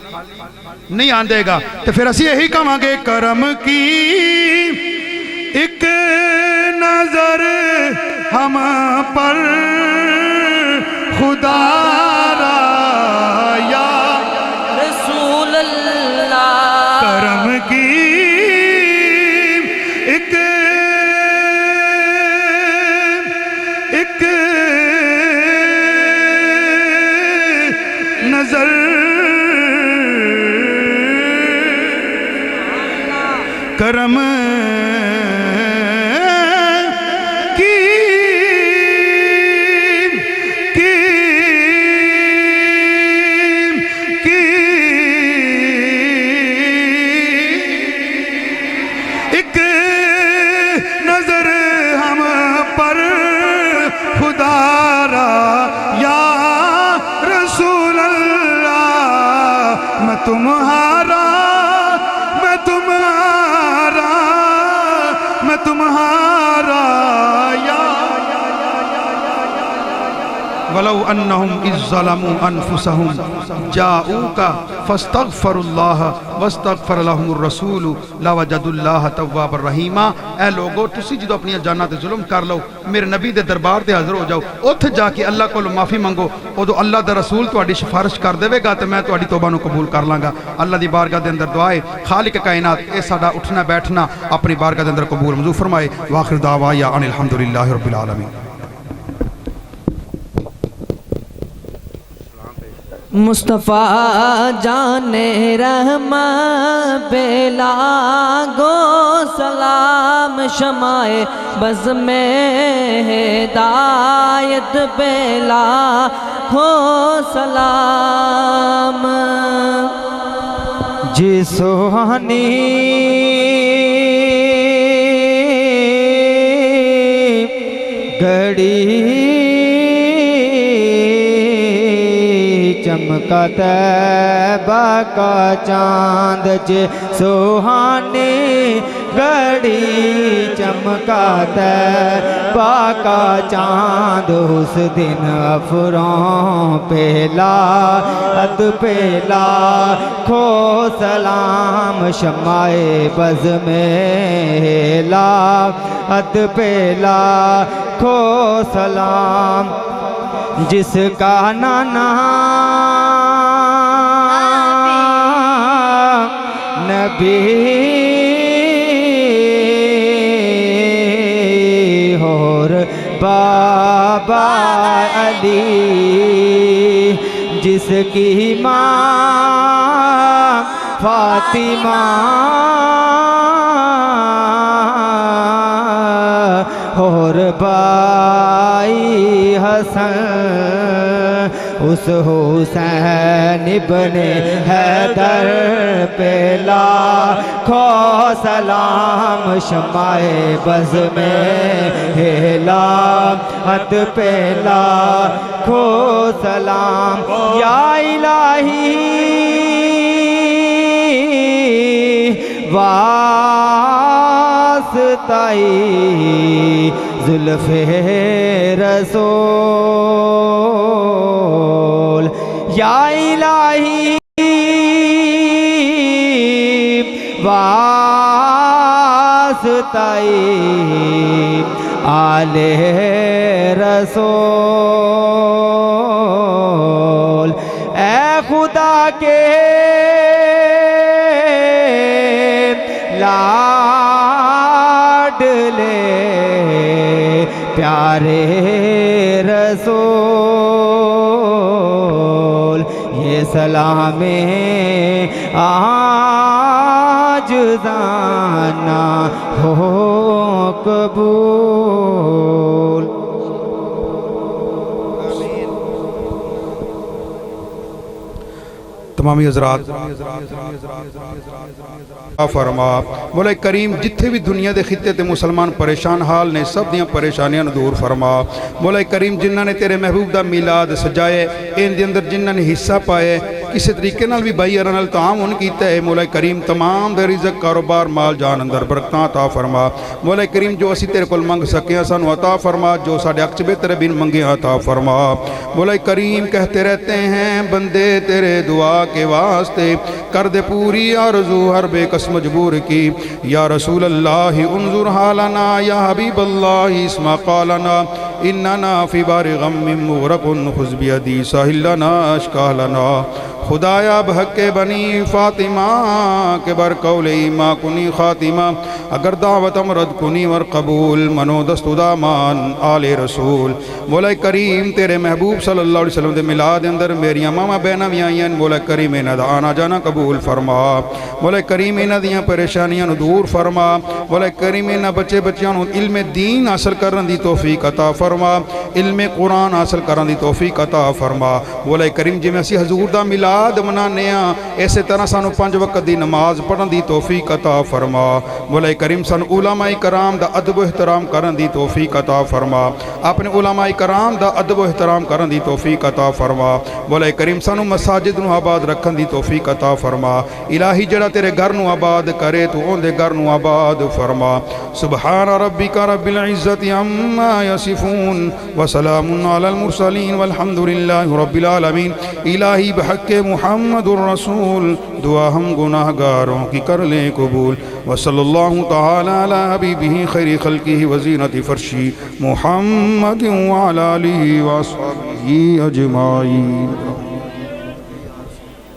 نہیں آندے گا تے پھر اسی یہی کہاں گے کرم کی ایک نظر ہم پر خدا را یا رسول اللہ کرم کی ایک نظر کرم ایک نظر ہم پر خدا را یا رسول اللہ میں تمہارا یا وَلَوْ أَنَّهُمْ إِذْ ظَلَمُوا أَنفُسَهُمْ جَاءُوكَ فَاسْتَغْفَرُوا اللَّهَ وَاسْتَغْفَرَ لَهُمُ الرَّسُولُ لَوَجَدُوا اللَّهَ تَوَّابًا رَحِيمًا اے لوگو تسی جدو اپنی جاناں تے ظلم کر لو میرے نبی دے دربار تے حاضر ہو جاؤ اوتھے جا کے اللہ کو معافی منگو اودو اللہ دا رسول تہاڈی سفارش کر دے گا تے میں تہاڈی توبہ نو قبول کر لاں گا اللہ دی بارگاہ دے اندر دعا ہے خالق کائنات اے ساڈا اٹھنا بیٹھنا اپنی بارگاہ دے اندر قبول منظور فرمائے واخر دعوایا ان الحمدللہ رب العالمین مصطفیٰ جان رحماں بلا گو سلام شمع بز میں ہدایت بلا ہو سلام جی سوہانی گھڑی چمکا طیبہ کا چاند جے سوہانی گھڑی چمکاتا باقا چاند اس دن افروں پہ لاحت پہ لاکھوں سلام شمع بز میں لاحت پہ لاکھوں سلام جس کا نانا نبی اور بابا علی جس کی ماں فاطمہ اور بھائی حسن اس حسین ابن حیدر پہ لاکھوں سلام شمع بز میں لاحت پہ لاکھوں سلام یا الہی واسطائی زلف رسول یا الہی واسطائی آل رسول اے خدا کے لاڈلے پیارے رسول یہ سلام عاجزانہ ہو قبول تمامی حضرات فرما مولا کریم جتھے بھی دنیا دے خطے تے مسلمان پریشان حال نے سب دیاں پریشانیاں دور فرما مولا کریم جنہاں نے تیرے محبوب دا میلاد سجائے ان دے اندر جنہاں نے حصہ پائے کسی طریقے نال بھی بھائی ارنال تعاون کیتا ہے مولا کریم تمام دے رزق کاروبار مال جان اندر برکتاں عطا فرما مولا کریم جو اسی تیرے کول منگ سکیاں سانو عطا فرما جو ساڈے حق چ بہتر بن منگے عطا فرما مولا کریم کہتے رہتے ہیں بندے تیرے دعا کے واسطے کر دے پوری آرزو ہر بے کس مجبور کی یا رسول اللہ انظر حالنا یا حبیب اللہ اسما قالنا اننا فی بار غم مغرق خذ بیدی ساحل لنا اشکا لنا خدایا بحق بنی فاطمہ کے بر قول ایما کنی خاتمہ اگر دعوت امرد کنی ور قبول منو دست دامان آل رسول مولا کریم تیرے محبوب صلی اللہ علیہ وسلم دے ملاد اندر میری ماما بہنہ بھی آئین مولا کریم انہ دا آنا جانا قبول فرما مولا کریم انہ دیاں پریشانیاں دور فرما مولا کریم انہ بچے بچیاں علم دین حاصل کرن دی توفیق عطا فرما علم قرآن حاصل کرن دی توفیق عطا فرما مولا کریم جی میں اسی حضور دا ملاد منانے ہیں ایسے طرح سانو 5 وقت دی نماز پڑھن دی توفیق عطا فرما مولا کریم سانو علماء کرام دا ادب و احترام کرن دی توفیق عطا فرما اپنے علماء کرام دا ادب و احترام کرن دی توفیق عطا فرما مولا کریم سانو مساجد نو آباد رکھن دی توفیق عطا فرما الہی جڑا تیرے گھر نو آباد کرے تو اون دے گھر نو آباد فرما سبحان ربک رب العزت عما یصفون وسلام علی المرسلین والحمد للہ رب العالمین الہی بحق محمد الرسول دعا ہم گناہ گاروں کی کر لیں قبول وصلی اللہ تعالی علی حبیبہ خیر خلقہ وزینت فرشی محمد وعلی آلہ واصحابہ اجمعین